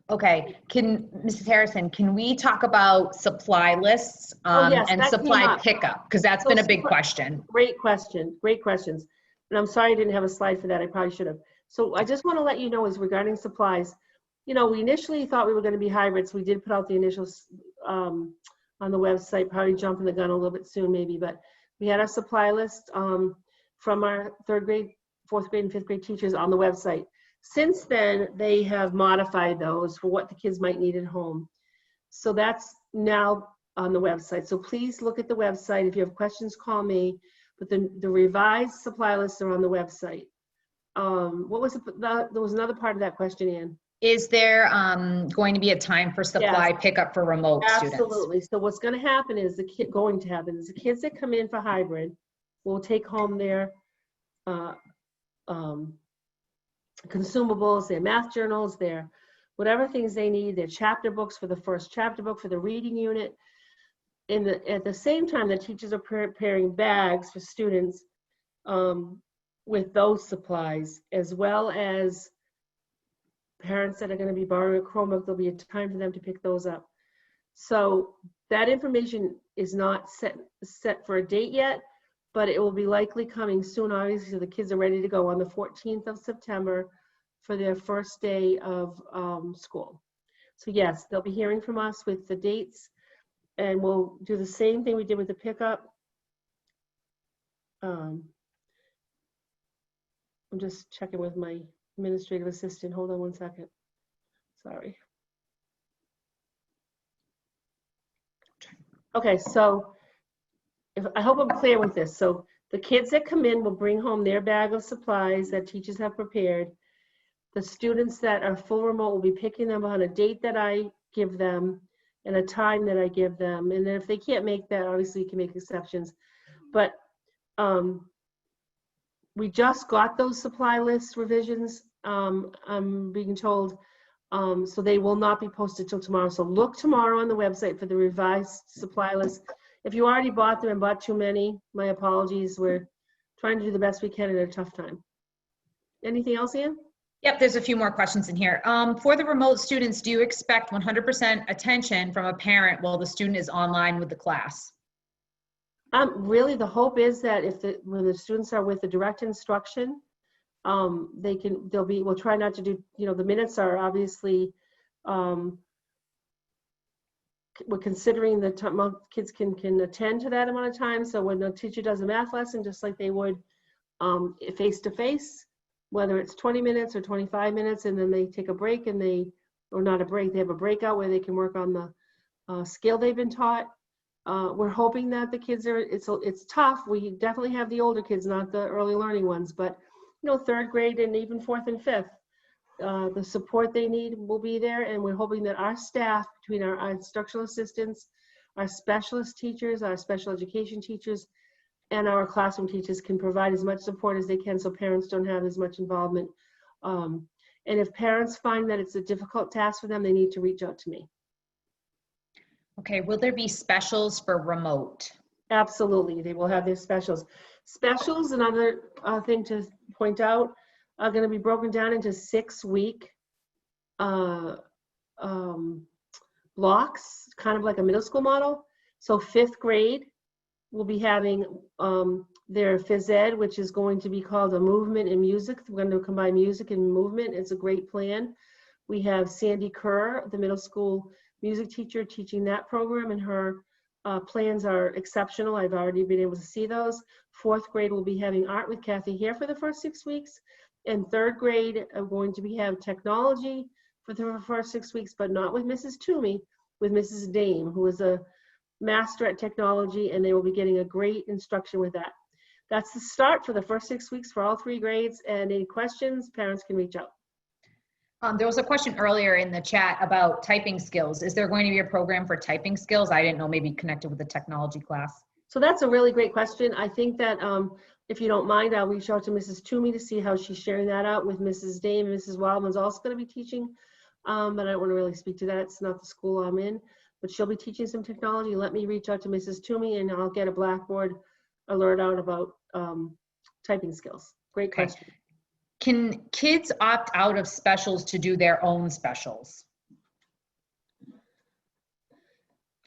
Okay, Mrs. Harrison, can we talk about supply lists Yes, and supply pickup? Because that's been a big question. Great question, great questions. And I'm sorry I didn't have a slide for that. I probably should have. So I just want to let you know is regarding supplies, you know, we initially thought we were going to be hybrids. We did put out the initials on the website, probably jumping the gun a little bit soon maybe, but we had our supply list from our 3rd grade, 4th grade, and 5th grade teachers on the website. Since then, they have modified those for what the kids might need at home. So that's now on the website. So please look at the website. If you have questions, call me. But the revised supply lists are on the website. What was there was another part of that question, Ann. Is there going to be a time for supply pickup for remote students? Absolutely. So what's going to happen is the kids that come in for hybrid will take home their consumables, their math journals, their whatever things they need, their chapter books for the first chapter book for the reading unit. At the same time, the teachers are preparing bags for students with those supplies, as well as parents that are going to be borrowing a Chromebook. There'll be a time for them to pick those up. So that information is not set for a date yet, but it will be likely coming soon. Obviously, so the kids are ready to go on the 14th of September for their first day of school. So yes, they'll be hearing from us with the dates, and we'll do the same thing we did with the pickup. I'm just checking with my administrative assistant. Hold on one second. Sorry. Okay, so I hope I'm clear with this. So the kids that come in will bring home their bag of supplies that teachers have prepared. The students that are full remote will be picking them on a date that I give them and a time that I give them. And then if they can't make that, obviously you can make exceptions. But we just got those supply list revisions. I'm being told So they will not be posted till tomorrow. So look tomorrow on the website for the revised supply list. If you already bought them and bought too many, my apologies. We're trying to do the best we can at a tough time. Anything else, Ann? Yep, there's a few more questions in here. For the remote students, do you expect 100% attention from a parent while the student is online with the class? Really, the hope is that when the students are with the direct instruction, we'll try not to do, the minutes are obviously, we're considering the time kids can attend to that amount of time. So when the teacher does a math lesson, just like they would face-to-face, whether it's 20 minutes or 25 minutes, and then they take a break or not a break, they have a breakout where they can work on the skill they've been taught. We're hoping that the kids it's tough. We definitely have the older kids, not the early learning ones, but third grade and even fourth and fifth, the support they need will be there. And we're hoping that our staff, between our instructional assistants, our specialist teachers, our special education teachers, and our classroom teachers can provide as much support as they can so parents don't have as much involvement. And if parents find that it's a difficult task for them, they need to reach out to me. Okay, will there be specials for remote? Absolutely, they will have their specials. Specials, another thing to point out, are going to be broken down into 6-week blocks, kind of like a middle school model. So 5th grade will be having their phys ed, which is going to be called a movement and music. We're going to combine music and movement. It's a great plan. We have Sandy Kerr, the middle school music teacher, teaching that program, and her plans are exceptional. I've already been able to see those. 4th grade will be having art with Kathy here for the first 6 weeks. And 3rd grade are going to have technology for the first 6 weeks, but not with Mrs. Toomey, with Mrs. Dame, who is a master at technology, and they will be getting a great instruction with that. That's the start for the first 6 weeks for all 3 grades. And any questions, parents can reach out. There was a question earlier in the chat about typing skills. Is there going to be a program for typing skills? I didn't know, maybe connected with the technology class. So that's a really great question. I think that if you don't mind, I'll reach out to Mrs. Toomey to see how she's sharing that out with Mrs. Dame. Mrs. Wildman's also going to be teaching, but I don't want to really speak to that. It's not the school I'm in, but she'll be teaching some technology. Let me reach out to Mrs. Toomey and I'll get a Blackboard alert out about typing skills. Great question. Okay. Can kids opt out of specials to do their own specials?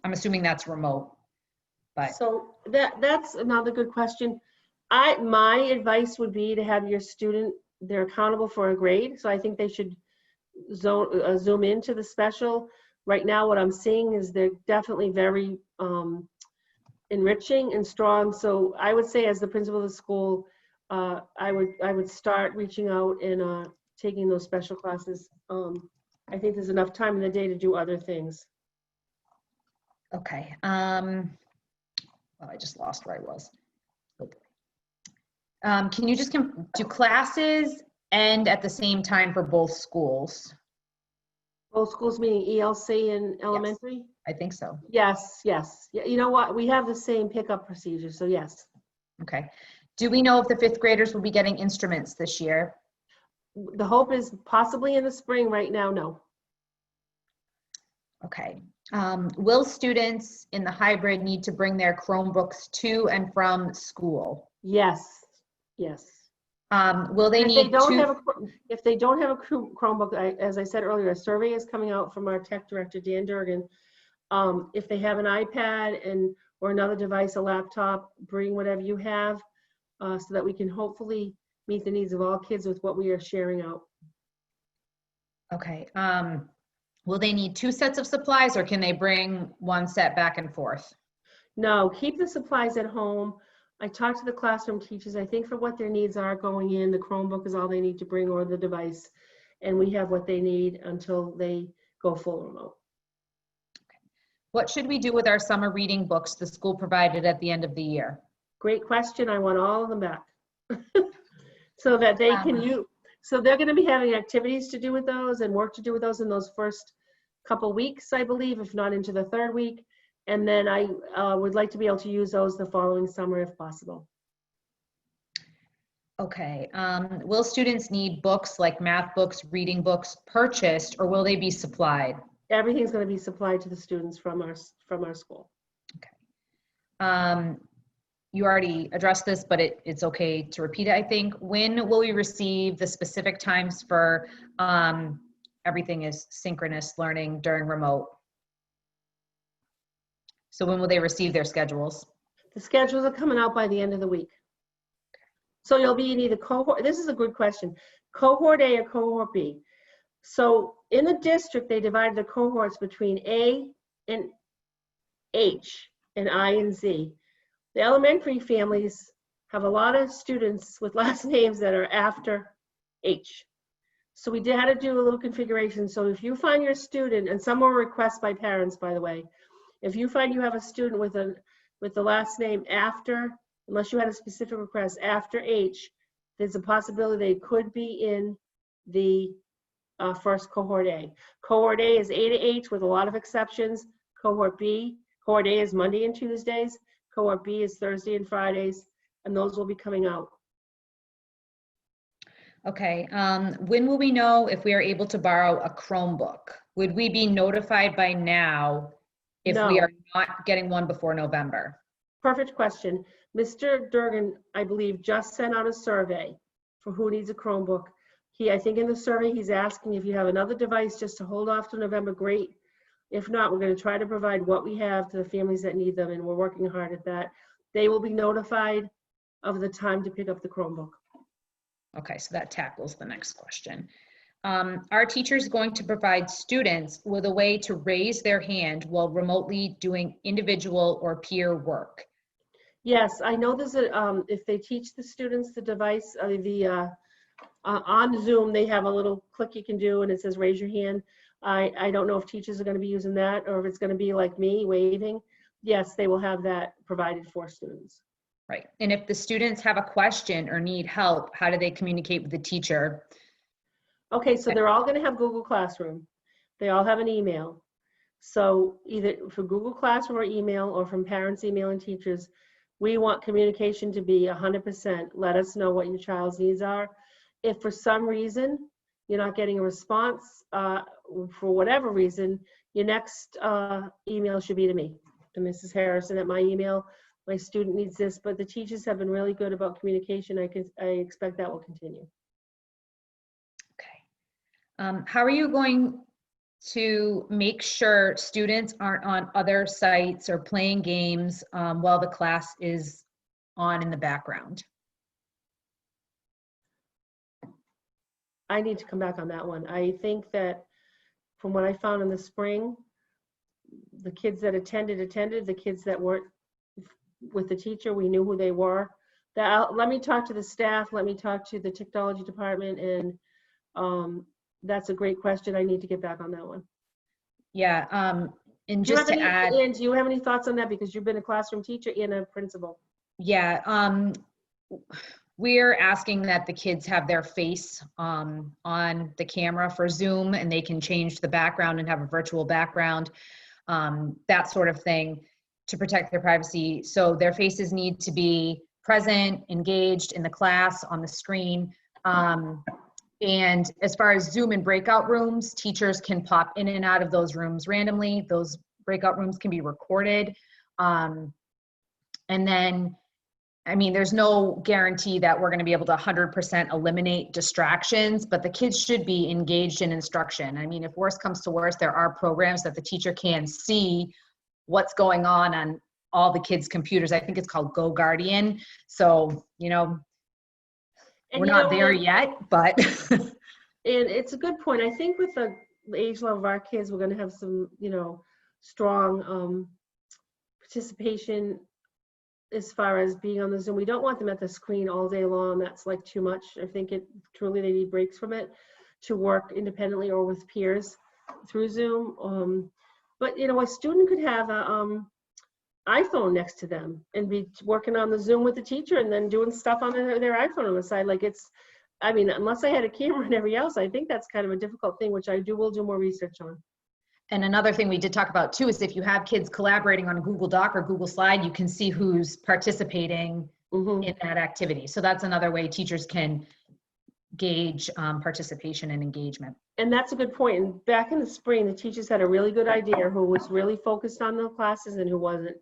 I'm assuming that's remote, but. So that's another good question. My advice would be to have your student, they're accountable for a grade. So I think they should zoom into the special. Right now, what I'm seeing is they're definitely very enriching and strong. So I would say, as the principal of the school, I would start reaching out and taking those special classes. I think there's enough time in the day to do other things. Okay. Well, I just lost where I was. Can you just do classes end at the same time for both schools? Both schools meaning ELC and elementary? Yes, I think so. Yes, yes. Yeah, you know what? We have the same pickup procedure, so yes. Okay. Do we know if the 5th graders will be getting instruments this year? The hope is possibly in the spring. Right now, no. Okay. Will students in the hybrid need to bring their Chromebooks to and from school? Yes, yes. Will they need if they don't have a Chromebook, as I said earlier, a survey is coming out from our tech director, Dan Durgan. If they have an iPad or another device, a laptop, bring whatever you have so that we can hopefully meet the needs of all kids with what we are sharing out. Okay. Will they need 2 sets of supplies, or can they bring 1 set back and forth? No, keep the supplies at home. I talked to the classroom teachers. I think for what their needs are going in, the Chromebook is all they need to bring, or the device, and we have what they need until they go full remote. What should we do with our summer reading books the school provided at the end of the year? Great question. I want all of them back so that they can use. So they're going to be having activities to do with those and work to do with those in those first couple weeks, I believe, if not into the 3rd week. And then I would like to be able to use those the following summer if possible. Okay. Will students need books like math books, reading books purchased, or will they be supplied? Everything's going to be supplied to the students from our school. You already addressed this, but it's okay to repeat it, I think. When will we receive the specific times for everything is synchronous learning during remote? So when will they receive their schedules? The schedules are coming out by the end of the week. So you'll be in either cohort, this is a good question, cohort A or cohort B. So in the district, they divided the cohorts between A and H and I and Z. The elementary families have a lot of students with last names that are after H. So we had to do a little configuration. So if you find your student, and some were requests by parents, by the way, if you find you have a student with the last name after, unless you had a specific request after H, there's a possibility they could be in the first cohort A. Cohort A is A to H with a lot of exceptions. Cohort A is Monday and Tuesdays. Cohort B is Thursday and Fridays, and those will be coming out. Okay. When will we know if we are able to borrow a Chromebook? Would we be notified by now if we No. are not getting one before November? Perfect question. Mr. Durgan, I believe, just sent out a survey for who needs a Chromebook. I think in the survey, he's asking if you have another device just to hold off to November, great. If not, we're going to try to provide what we have to the families that need them, and we're working hard at that. They will be notified of the time to pick up the Chromebook. Okay, so that tackles the next question. Are teachers going to provide students with a way to raise their hand while remotely doing individual or peer work? Yes, I know there's if they teach the students the device, on Zoom, they have a little click you can do and it says raise your hand. I don't know if teachers are going to be using that or if it's going to be like me waving. Yes, they will have that provided for students. Right. And if the students have a question or need help, how do they communicate with the teacher? Okay, so they're all going to have Google Classroom. They all have an email. So either for Google Classroom or email or from parents emailing teachers, we want communication to be 100%. Let us know what your child's needs are. If for some reason you're not getting a response, for whatever reason, your next email should be to me, to Mrs. Harrison at my email. My student needs this, but the teachers have been really good about communication. I expect that will continue. Okay. How are you going to make sure students aren't on other sites or playing games while the class is on in the background? I need to come back on that one. I think that from what I found in the spring, the kids that attended. The kids that weren't with the teacher, we knew who they were. Let me talk to the staff. Let me talk to the technology department. And that's a great question. I need to get back on that one. Yeah. And just to add. And do you have any thoughts on that? Because you've been a classroom teacher and a principal. Yeah. We're asking that the kids have their face on the camera for Zoom, and they can change the background and have a virtual background, that sort of thing, to protect their privacy. So their faces need to be present, engaged in the class, on the screen. And as far as Zoom and breakout rooms, teachers can pop in and out of those rooms randomly. Those breakout rooms can be recorded. And then, I mean, there's no guarantee that we're going to be able to 100% eliminate distractions, but the kids should be engaged in instruction. I mean, if worse comes to worse, there are programs that the teacher can see what's going on all the kids' computers. I think it's called Go Guardian. So, we're not there yet, but. And it's a good point. I think with the age level of our kids, we're going to have some, strong participation as far as being on the Zoom. We don't want them at the screen all day long. That's like too much. I think truly they need breaks from it to work independently or with peers through Zoom. But a student could have a iPhone next to them and be working on the Zoom with the teacher and then doing stuff on their iPhone on the side. Like unless I had a camera and everything else, I think that's kind of a difficult thing, which will do more research on. And another thing we did talk about too is if you have kids collaborating on a Google Doc or Google Slide, you can see who's participating in that activity. So that's another way teachers can gauge participation and engagement. And that's a good point. And back in the spring, the teachers had a really good idea who was really focused on the classes and who wasn't.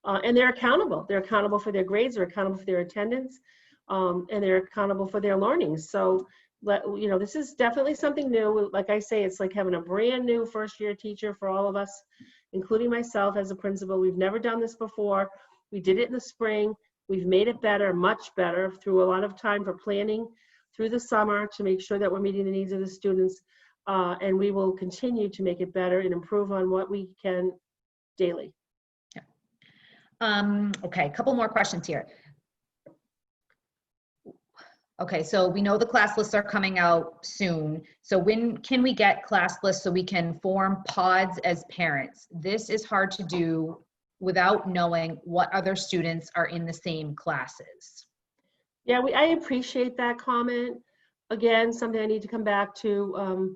And they're accountable. They're accountable for their grades, they're accountable for their attendance, and they're accountable for their learning. So, you know, this is definitely something new. Like I say, it's like having a brand new first year teacher for all of us, including myself as a principal. We've never done this before. We did it in the spring. We've made it better, much better, through a lot of time for planning through the summer to make sure that we're meeting the needs of the students. And we will continue to make it better and improve on what we can daily. Okay, a couple more questions here. Okay, so we know the class lists are coming out soon. So when can we get class lists so we can form pods as parents? This is hard to do without knowing what other students are in the same classes. Yeah, I appreciate that comment. Again, something I need to come back to.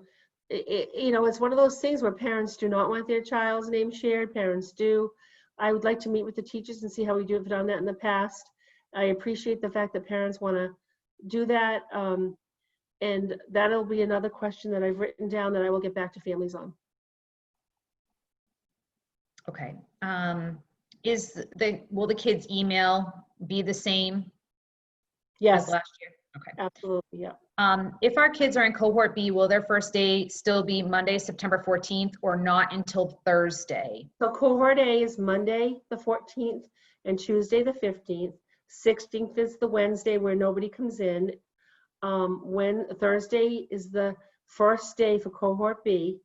You know, it's one of those things where parents do not want their child's name shared. Parents do. I would like to meet with the teachers and see how we do. Have done that in the past. I appreciate the fact that parents want to do that. And that'll be another question that I've written down that I will get back to families on. Okay. Will the kids' email be the same Yes, as last year? Okay. absolutely. Yeah. If our kids are in cohort B, will their first day still be Monday, September 14th, or not until Thursday? So cohort A is Monday, the 14th, and Tuesday, the 15th. 16th is the Wednesday where nobody comes in. When Thursday is the first day for cohort B,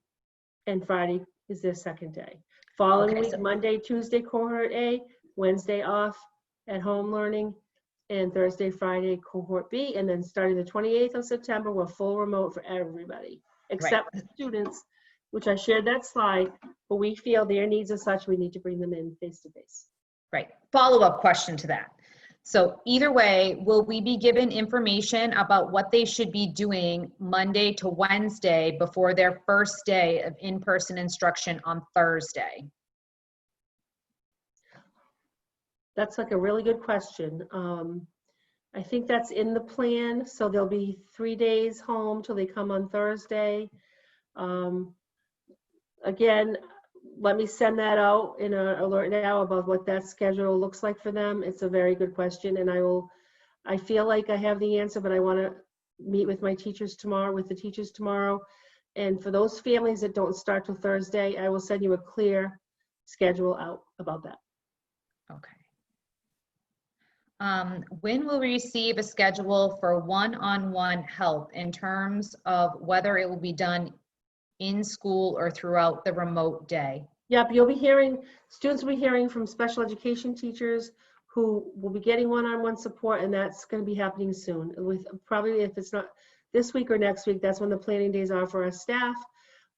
and Friday is their second day. Following week, Monday, Tuesday, cohort A, Wednesday off at home learning, and Thursday, Friday, cohort B, and then starting the 28th of September, we're full remote for everybody, except the students, which I shared that slide, but we feel their needs are such we need to bring them in face-to-face. Right. Follow-up question to that. So either way, will we be given information about what they should be doing Monday to Wednesday before their first day of in-person instruction on Thursday? That's like a really good question. I think that's in the plan. So there'll be 3 days home till they come on Thursday. Again, let me send that out in an alert now about what that schedule looks like for them. It's a very good question, and I feel like I have the answer, but I want to meet with my teachers tomorrow, And for those families that don't start till Thursday, I will send you a clear schedule out about that. Okay. When will we receive a schedule for one-on-one help in terms of whether it will be done in school or throughout the remote day? Yep, students will be hearing from special education teachers who will be getting one-on-one support, and that's going to be happening soon. With probably, if it's not this week or next week, that's when the planning days are for our staff.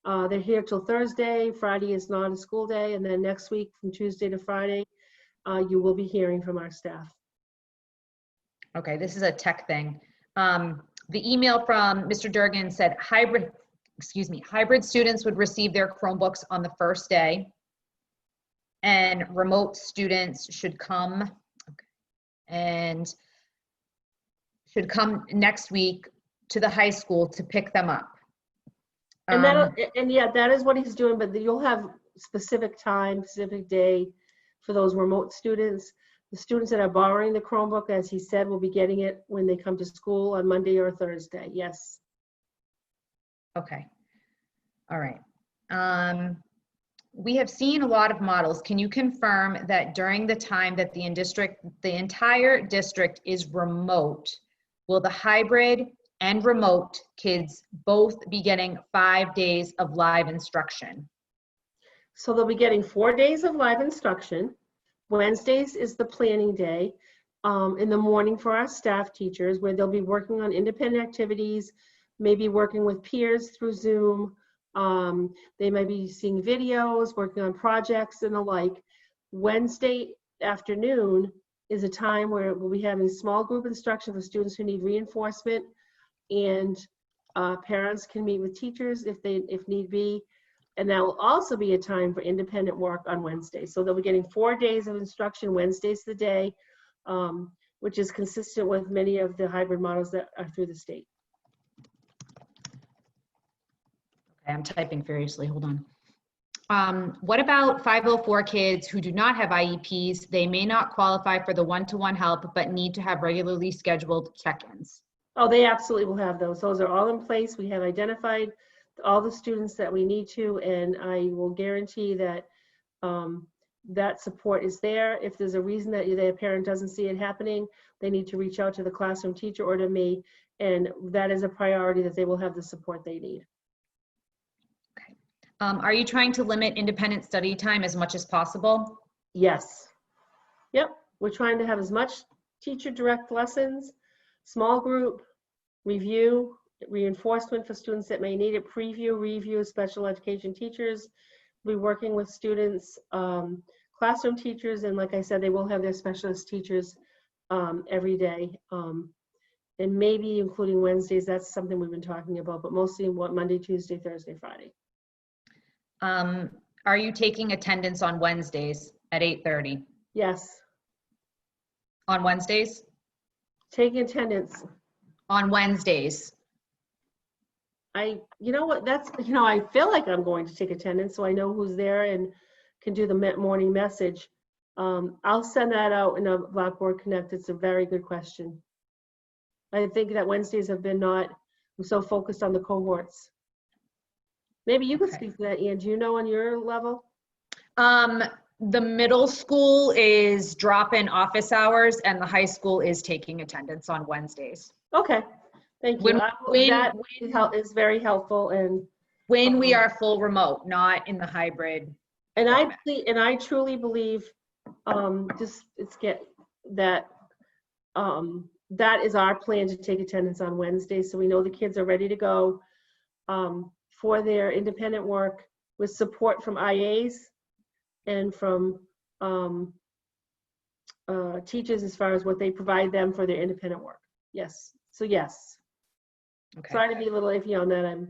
They're here till Thursday. Friday is not a school day, and then next week from Tuesday to Friday, you will be hearing from our staff. Okay, this is a tech thing. The email from Mr. Durgan said hybrid students would receive their Chromebooks on the first day, and remote students should come next week to the high school to pick them up. And yeah, that is what he's doing, but you'll have specific time, specific day for those remote students. The students that are borrowing the Chromebook, as he said, will be getting it when they come to school on Monday or Thursday. Yes. Okay. All right. We have seen a lot of models. Can you confirm that during the time that the entire district is remote, will the hybrid and remote kids both be getting 5 days of live instruction? So they'll be getting 4 days of live instruction. Wednesdays is the planning day in the morning for our staff teachers, where they'll be working on independent activities, maybe working with peers through Zoom. They might be seeing videos, working on projects and the like. Wednesday afternoon is a time where we'll be having small group instruction for students who need reinforcement, and parents can meet with teachers if need be. And that will also be a time for independent work on Wednesday. So they'll be getting 4 days of instruction. Wednesday's the day. which is consistent with many of the hybrid models that are through the state. Okay, I'm typing furiously, hold on. What about 504 kids who do not have IEPs? They may not qualify for the one-to-one help, but need to have regularly scheduled check-ins. Oh, they absolutely will have those. Those are all in place. We have identified all the students that we need to, and I will guarantee that that support is there. If there's a reason that their parent doesn't see it happening, they need to reach out to the classroom teacher or to me, and that is a priority, that they will have the support they need. Okay. Are you trying to limit independent study time as much as possible? Yes. Yep. We're trying to have as much teacher direct lessons, small group, review, reinforcement for students that may need it, preview, review, special education teachers. We're working with students, classroom teachers, and like I said, they will have their specialist teachers every day, and maybe including Wednesdays. That's something we've been talking about, but mostly Monday, Tuesday, Thursday, Friday. Are you taking attendance on Wednesdays at 8:30? Yes. On Wednesdays? Taking attendance. On Wednesdays. You know what, that's, I feel like I'm going to take attendance, so I know who's there and can do the morning message. I'll send that out in a Blackboard Connect. It's a very good question. I think that Wednesdays have been I'm so focused on the cohorts. Maybe you could speak to that, Ian. Do you know on your level? The middle school is drop-in office hours, and the high school is taking attendance on Wednesdays. Okay, thank you. That is very helpful. And when we are full remote, not in the hybrid. And I truly believe that is our plan, to take attendance on Wednesday, so we know the kids are ready to go for their independent work, with support from IAs and from teachers as far as what they provide them for their independent work. Yes. So yes. Okay. Sorry to be a little iffy on that.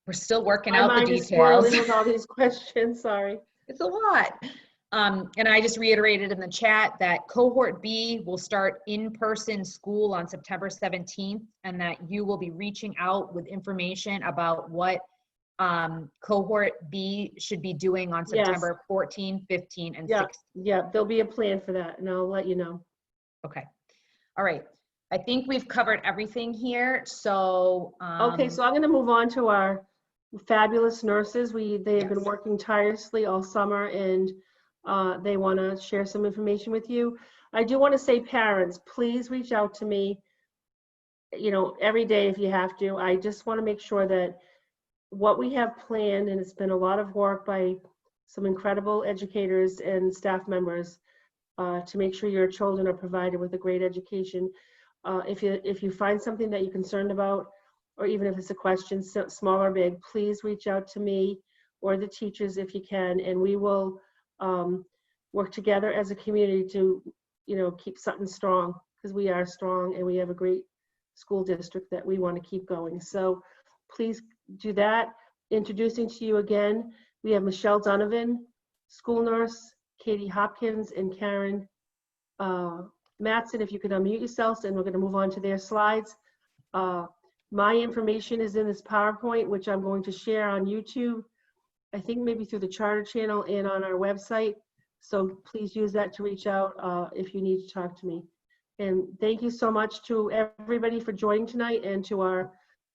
We're still working My out the mind details. is swirling with all these questions. Sorry. It's a lot. And I just reiterated in the chat that cohort B will start in-person school on September 17th, and that you will be reaching out with information about what cohort B should be doing on September 14, 15, and 16. Yeah, there'll be a plan for that, and I'll let you know. Okay. All right. I think we've covered everything here. So okay, so I'm going to move on to our fabulous nurses. They have been working tirelessly all summer, and they want to share some information with you. I do want to say, parents, please reach out to me, every day if you have to. I just want to make sure that what we have planned, and it's been a lot of work by some incredible educators and staff members, to make sure your children are provided with a great education. If you find something that you're concerned about, or even if it's a question, small or big, please reach out to me or the teachers if you can, and we will work together as a community to, keep Sutton strong, because we are strong and we have a great school district that we want to keep going. So please do that. Introducing to you again, we have Michelle Donovan, school nurse, Katie Hopkins, and Karen Matson. If you could unmute yourselves, and we're going to move on to their slides. My information is in this PowerPoint, which I'm going to share on YouTube, I think maybe through the Charter channel and on our website. So please use that to reach out if you need to talk to me. And thank you so much to everybody for joining tonight, and to our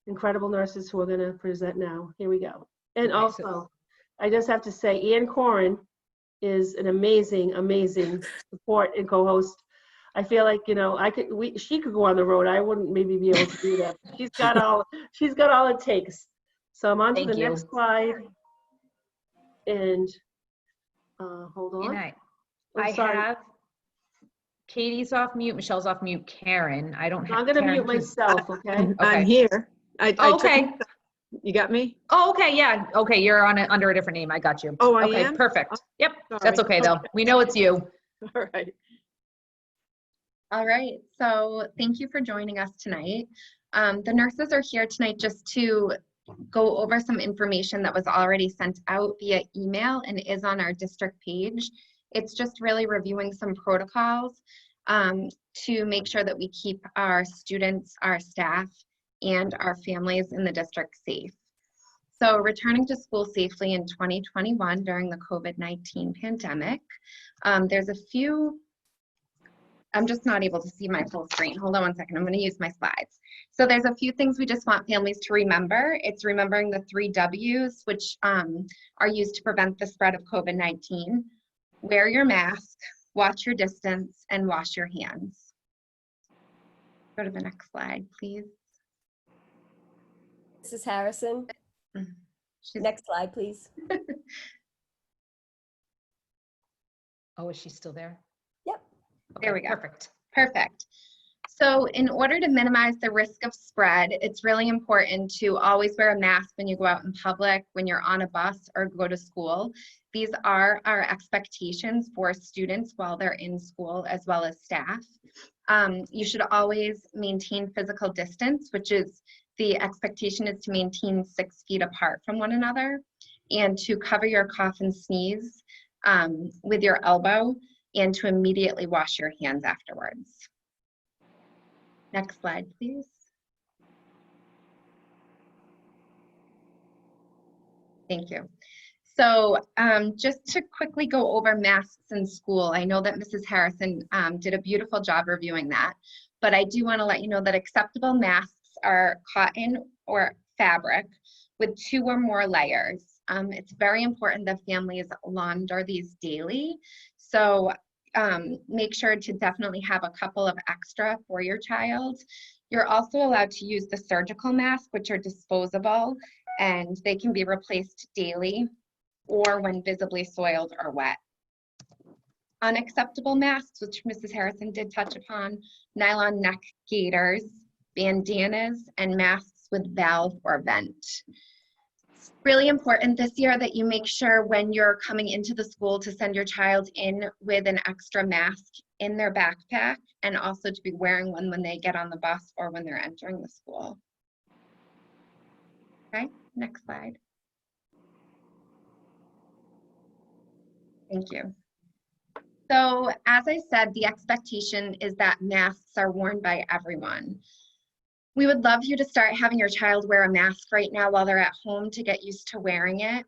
incredible nurses who are going to present now. Here we go. And also, I just have to say, Ann Corin is an amazing, amazing support and co-host. I feel like, she could go on the road. I wouldn't maybe be able to do that. She's got all it takes. So I'm on to the next slide. And hold on. I have Katie's off mute, Michelle's off mute, Karen. I don't have. I'm going to mute myself, okay? I'm here. Okay. You got me? Oh, okay, yeah. Okay, you're under a different name. I got you. Oh, I okay, am? Perfect. Yep, Sorry. that's okay though. We know it's you. All right. All right, so thank you for joining us tonight. The nurses are here tonight just to go over some information that was already sent out via email and is on our district page. It's just really reviewing some protocols to make sure that we keep our students, our staff, and our families in the district safe. So returning to school safely in 2021 during the COVID-19 pandemic, there's a few, I'm just not able to see my full screen. Hold on one second, I'm gonna use my slides. So there's a few things we just want families to remember. It's remembering the 3 W's, which are used to prevent the spread of COVID-19. Wear your mask, watch your distance, and wash your hands. Go to the next slide, please. Mrs. Harrison, She's- next slide, please. Oh, is she still there? Yep. There we go. Perfect. Perfect. So in order to minimize the risk of spread, it's really important to always wear a mask when you go out in public, when you're on a bus or go to school. These are our expectations for students while they're in school as well as staff. You should always maintain physical distance, which is the expectation is to maintain 6 feet apart from one another, and to cover your cough and sneeze with your elbow, and to immediately wash your hands afterwards. Next slide, please. Thank you. So just to quickly go over masks in school, I know that Mrs. Harrison did a beautiful job reviewing that, but I do want to let you know that acceptable masks are cotton or fabric with 2 or more layers. It's very important that families launder these daily. So make sure to definitely have a couple of extra for your child. You're also allowed to use the surgical masks, which are disposable, and they can be replaced daily or when visibly soiled or wet. Unacceptable masks, which Mrs. Harrison did touch upon, nylon neck gaiters, bandanas, and masks with valve or vent. It's really important this year that you make sure when you're coming into the school to send your child in with an extra mask in their backpack, and also to be wearing one when they get on the bus or when they're entering the school. Okay, next slide. Thank you. So as I said, the expectation is that masks are worn by everyone. We would love you to start having your child wear a mask right now while they're at home to get used to wearing it.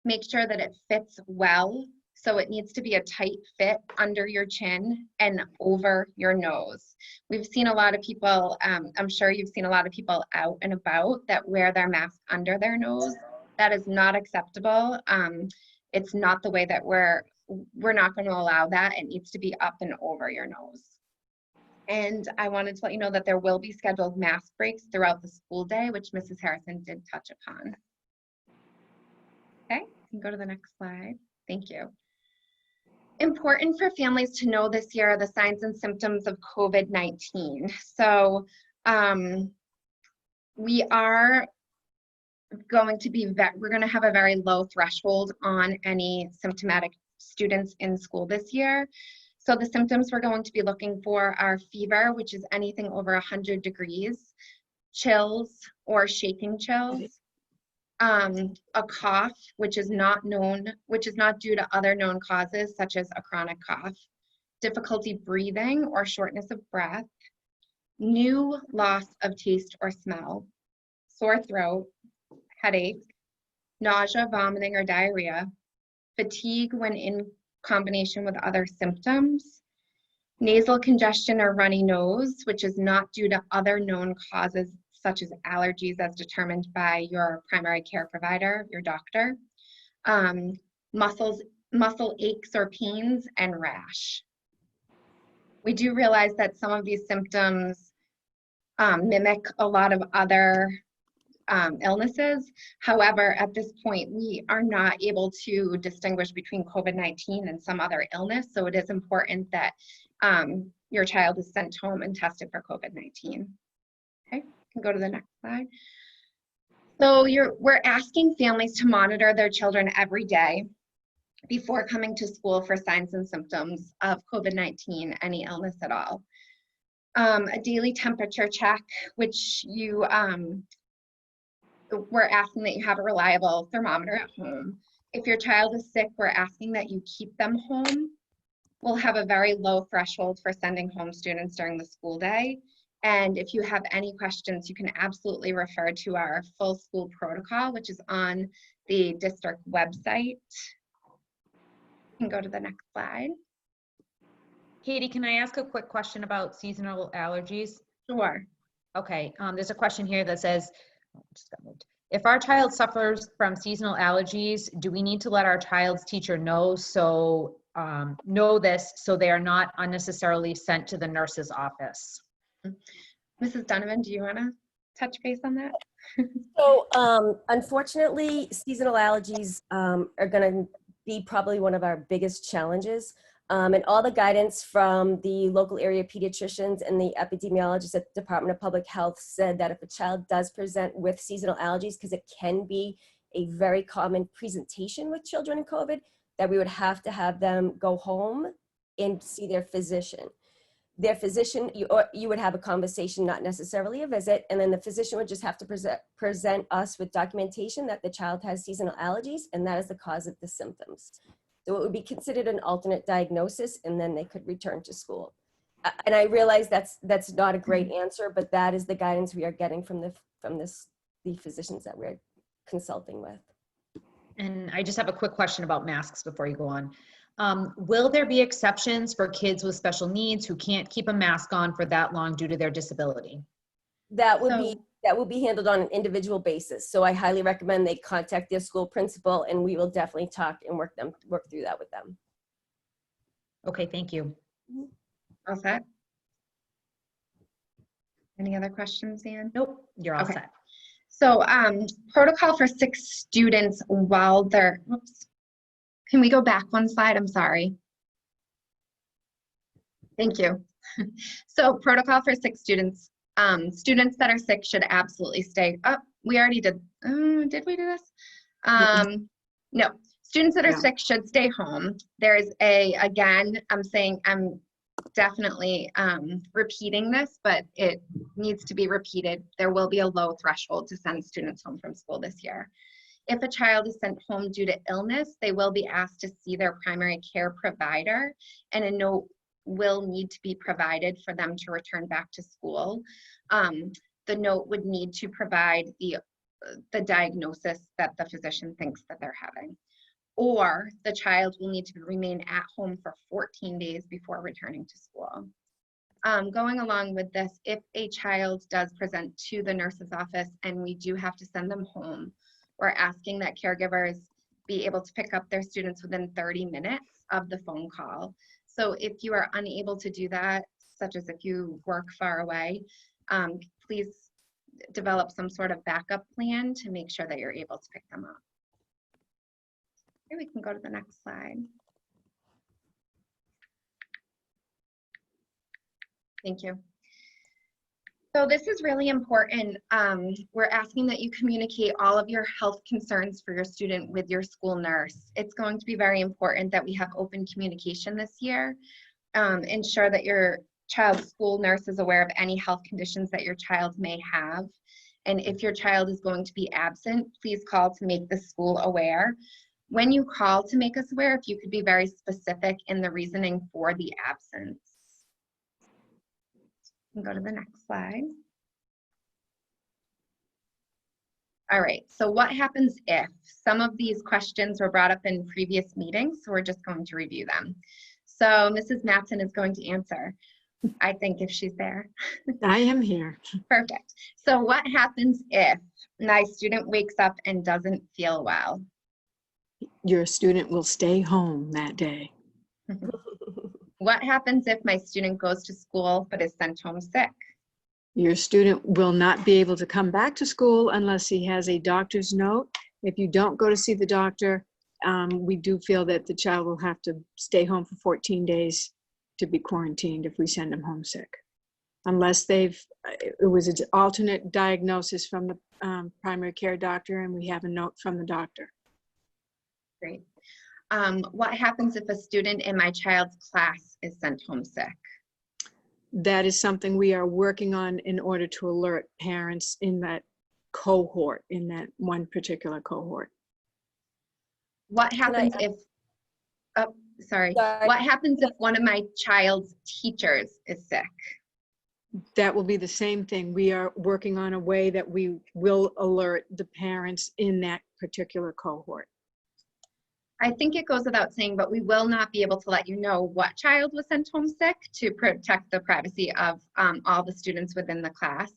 Make sure that it fits well. So it needs to be a tight fit under your chin and over your nose. We've seen a lot of people, I'm sure you've seen a lot of people out and about that wear their mask under their nose. That is not acceptable. It's not the way that we're not going to allow that. It needs to be up and over your nose. And I wanted to let you know that there will be scheduled mask breaks throughout the school day, which Mrs. Harrison did touch upon. Okay, you can go to the next slide. Thank you. Important for families to know this year are the signs and symptoms of COVID-19. So we are going to be, we're going to have a very low threshold on any symptomatic students in school this year. So the symptoms we're going to be looking for are fever, which is anything over 100 degrees, chills or shaking chills, a cough, which is not due to other known causes, such as a chronic cough, difficulty breathing or shortness of breath, new loss of taste or smell, sore throat, headache, nausea, vomiting, or diarrhea, fatigue when in combination with other symptoms, nasal congestion or runny nose, which is not due to other known causes such as allergies as determined by your primary care provider, your doctor, muscle aches or pains, and rash. We do realize that some of these symptoms mimic a lot of other illnesses. However, at this point, we are not able to distinguish between COVID-19 and some other illness. So it is important that your child is sent home and tested for COVID-19. Okay, you can go to the next slide. So we're asking families to monitor their children every day before coming to school for signs and symptoms of COVID-19, any illness at all. A daily temperature check, which we're asking that you have a reliable thermometer at home. If your child is sick, we're asking that you keep them home. will have a very low threshold for sending home students during the school day. And if you have any questions, you can absolutely refer to our full school protocol, which is on the district website. You can go to the next slide. Katie, can I ask a quick question about seasonal allergies? Sure. Okay, there's a question here that says, oh, just got moved. If our child suffers from seasonal allergies, do we need to let our child's teacher know this so they are not unnecessarily sent to the nurse's office? Mrs. Donovan, do you want to touch base on that? So unfortunately, seasonal allergies are going to be probably one of our biggest challenges. And all the guidance from the local area pediatricians and the epidemiologists at the Department of Public Health said that if a child does present with seasonal allergies, because it can be a very common presentation with children in COVID, that we would have to have them go home and see their physician. Their physician, you would have a conversation, not necessarily a visit, and then the physician would just have to present us with documentation that the child has seasonal allergies, and that is the cause of the symptoms. So it would be considered an alternate diagnosis, and then they could return to school. And I realize that's not a great answer, but that is the guidance we are getting from the physicians that we're consulting with. And I just have a quick question about masks before you go on. Will there be exceptions for kids with special needs who can't keep a mask on for that long due to their disability? That would be handled on an individual basis. So I highly recommend they contact their school principal, and we will definitely talk and work through that with them. Okay, thank you. All set? Any other questions, Ann? Nope, you're all Okay. set. So protocol for 6 students while they're, whoops. Can we go back one slide? I'm sorry. Thank you. So protocol for 6 students. Students that are sick should absolutely stay up. We already did we do this? No, students that are sick should stay home. There's again, I'm definitely repeating this, but it needs to be repeated. There will be a low threshold to send students home from school this year. If a child is sent home due to illness, they will be asked to see their primary care provider, and a note will need to be provided for them to return back to school. The note would need to provide the diagnosis that the physician thinks that they're having, or the child will need to remain at home for 14 days before returning to school. Going along with this, if a child does present to the nurse's office and we do have to send them home, we're asking that caregivers be able to pick up their students within 30 minutes of the phone call. So if you are unable to do that, such as if you work far away, please develop some sort of backup plan to make sure that you're able to pick them up. Okay, we can go to the next slide. Thank you. So this is really important. We're asking that you communicate all of your health concerns for your student with your school nurse. It's going to be very important that we have open communication this year. Ensure that your child's school nurse is aware of any health conditions that your child may have. And if your child is going to be absent, please call to make the school aware. When you call to make us aware, if you could be very specific in the reasoning for the absence. Go to the next slide. All right, so what happens if some of these questions were brought up in previous meetings? So we're just going to review them. So Mrs. Matson is going to answer, I think, if she's there. I am here. Perfect. So what happens if my student wakes up and doesn't feel well? Your student will stay home that day. What happens if my student goes to school but is sent home sick? Your student will not be able to come back to school unless he has a doctor's note. If you don't go to see the doctor, we do feel that the child will have to stay home for 14 days to be quarantined if we send them home sick. Unless it was an alternate diagnosis from the primary care doctor and we have a note from the doctor. Great. What happens if a student in my child's class is sent home sick? That is something we are working on in order to alert parents in that cohort, in that one particular cohort. What happens if, sorry. Sorry. What happens if one of my child's teachers is sick? That will be the same thing. We are working on a way that we will alert the parents in that particular cohort. I think it goes without saying, but we will not be able to let you know what child was sent home sick to protect the privacy of all the students within the class.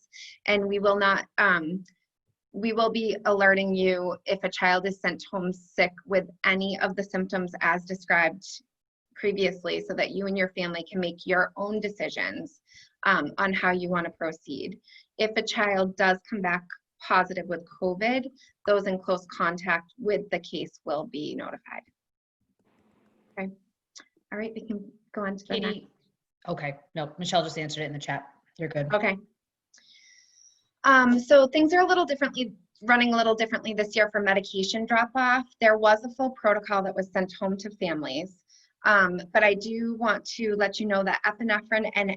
And we will not, we will be alerting you if a child is sent home sick with any of the symptoms as described previously, so that you and your family can make your own decisions on how you want to proceed. If a child does come back positive with COVID, those in close contact with the case will be notified. Okay. All right, we can go on to the next. Katie, okay, no, Michelle just answered it in the chat. You're good. Okay. So things are running a little differently this year for medication drop-off. There was a full protocol that was sent home to families, but I do want to let you know that epinephrine and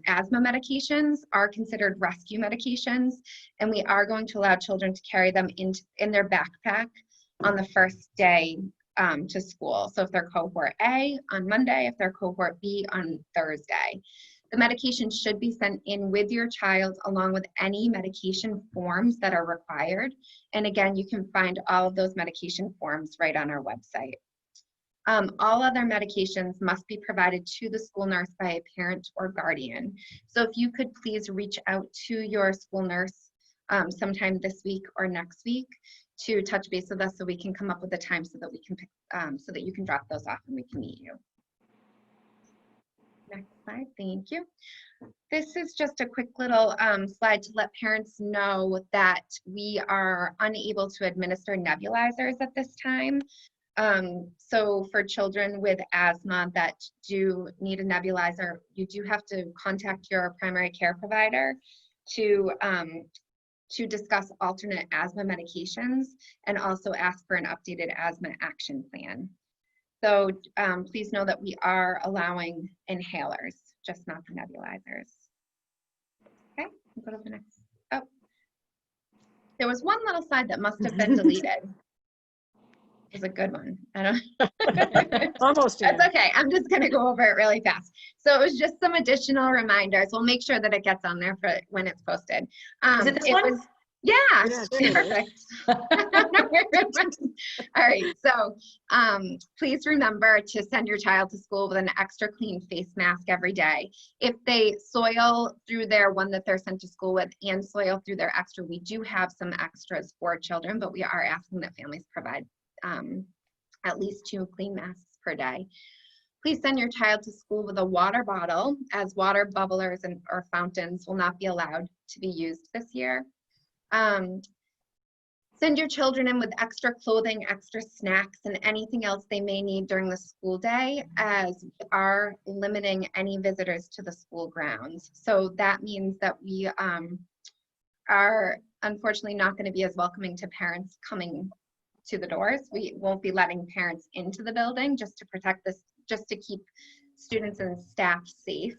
asthma medications are considered rescue medications, and we are going to allow children to carry them in their backpack on the first day to school. So if they're cohort A on Monday, if they're cohort B on Thursday. The medication should be sent in with your child along with any medication forms that are required. And again, you can find all of those medication forms right on our website. All other medications must be provided to the school nurse by a parent or guardian. So if you could please reach out to your school nurse sometime this week or next week to touch base with us, so we can come up with a time so that we can so that you can drop those off and we can meet you. Next slide, thank you. This is just a quick little slide to let parents know that we are unable to administer nebulizers at this time. So for children with asthma that do need a nebulizer, you do have to contact your primary care provider to discuss alternate asthma medications and also ask for an updated asthma action plan. So please know that we are allowing inhalers, just not the nebulizers. Okay, we'll go to the next. Oh, there was one little slide that must have been deleted. It was a good one. I don't. Almost. That's okay. I'm just going to go over it really fast. So it was just some additional reminders. We'll make sure that it gets on there for when it's posted. Is it this one? Yeah, Yeah, there it perfect. All right, so please remember to send your child to school with an extra clean face mask every day. If they soil through their one that they're sent to school with and soil through their extra, we do have some extras for children, but we are asking that families provide at least 2 clean masks per day. Please send your child to school with a water bottle, as water bubblers or fountains will not be allowed to be used this year. Send your children in with extra clothing, extra snacks, and anything else they may need during the school day, as we are limiting any visitors to the school grounds. So that means that we are unfortunately not going to be as welcoming to parents coming to the doors. We won't be letting parents into the building just to protect this, just to keep students and staff safe.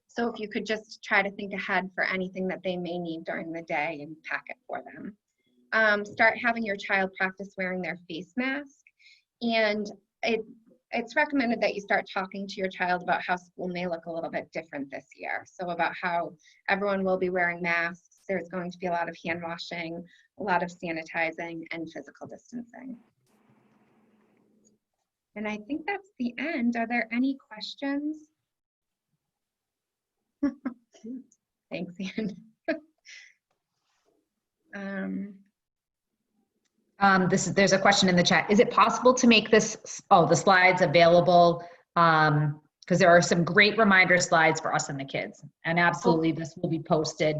So if you could just try to think ahead for anything that they may need during the day and pack it for them. Start having your child practice wearing their face mask. And it's recommended that you start talking to your child about how school may look a little bit different this year. So about how everyone will be wearing masks. There's going to be a lot of hand washing, a lot of sanitizing, and physical distancing. And I think that's the end. Are there any questions? Thanks, Anne. There's a question in the chat. Is it possible to make the slides available? Because there are some great reminder slides for us and the kids. And absolutely, this will be posted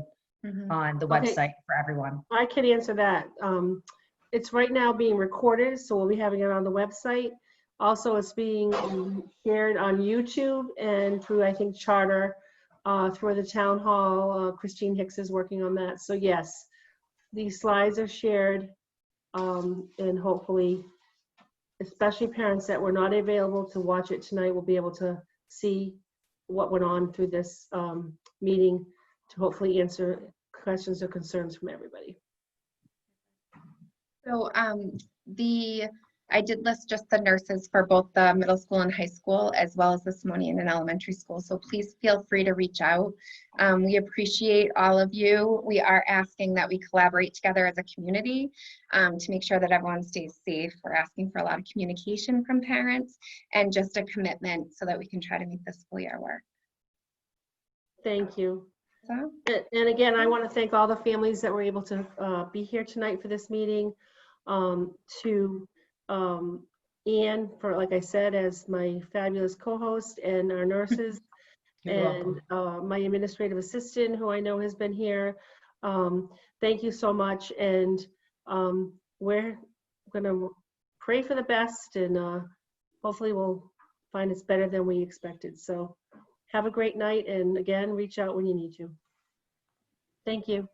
on the website for everyone. I can answer that. It's right now being recorded, so we'll be having it on the website. Also, it's being shared on YouTube and through, I think, Charter, through the town hall. Christine Hicks is working on that. So yes, these slides are shared, and hopefully, especially parents that were not available to watch it tonight will be able to see what went on through this meeting to hopefully answer questions or concerns from everybody. So the I did list just the nurses for both the middle school and high school, as well as the Simonian and elementary school. So please feel free to reach out. We appreciate all of you. We are asking that we collaborate together as a community to make sure that everyone stays safe. We're asking for a lot of communication from parents and just a commitment so that we can try to make this school year work. Thank you. So, And again, I want to thank all the families that were able to be here tonight for this meeting. To Anne, for, like I said, as my fabulous co-host, and our nurses, and my administrative assistant, who I know has been here. Thank you so much. And we're going to pray for the best, and hopefully we'll find it's better than we expected. So have a great night. And again, reach out when you need to. Thank you.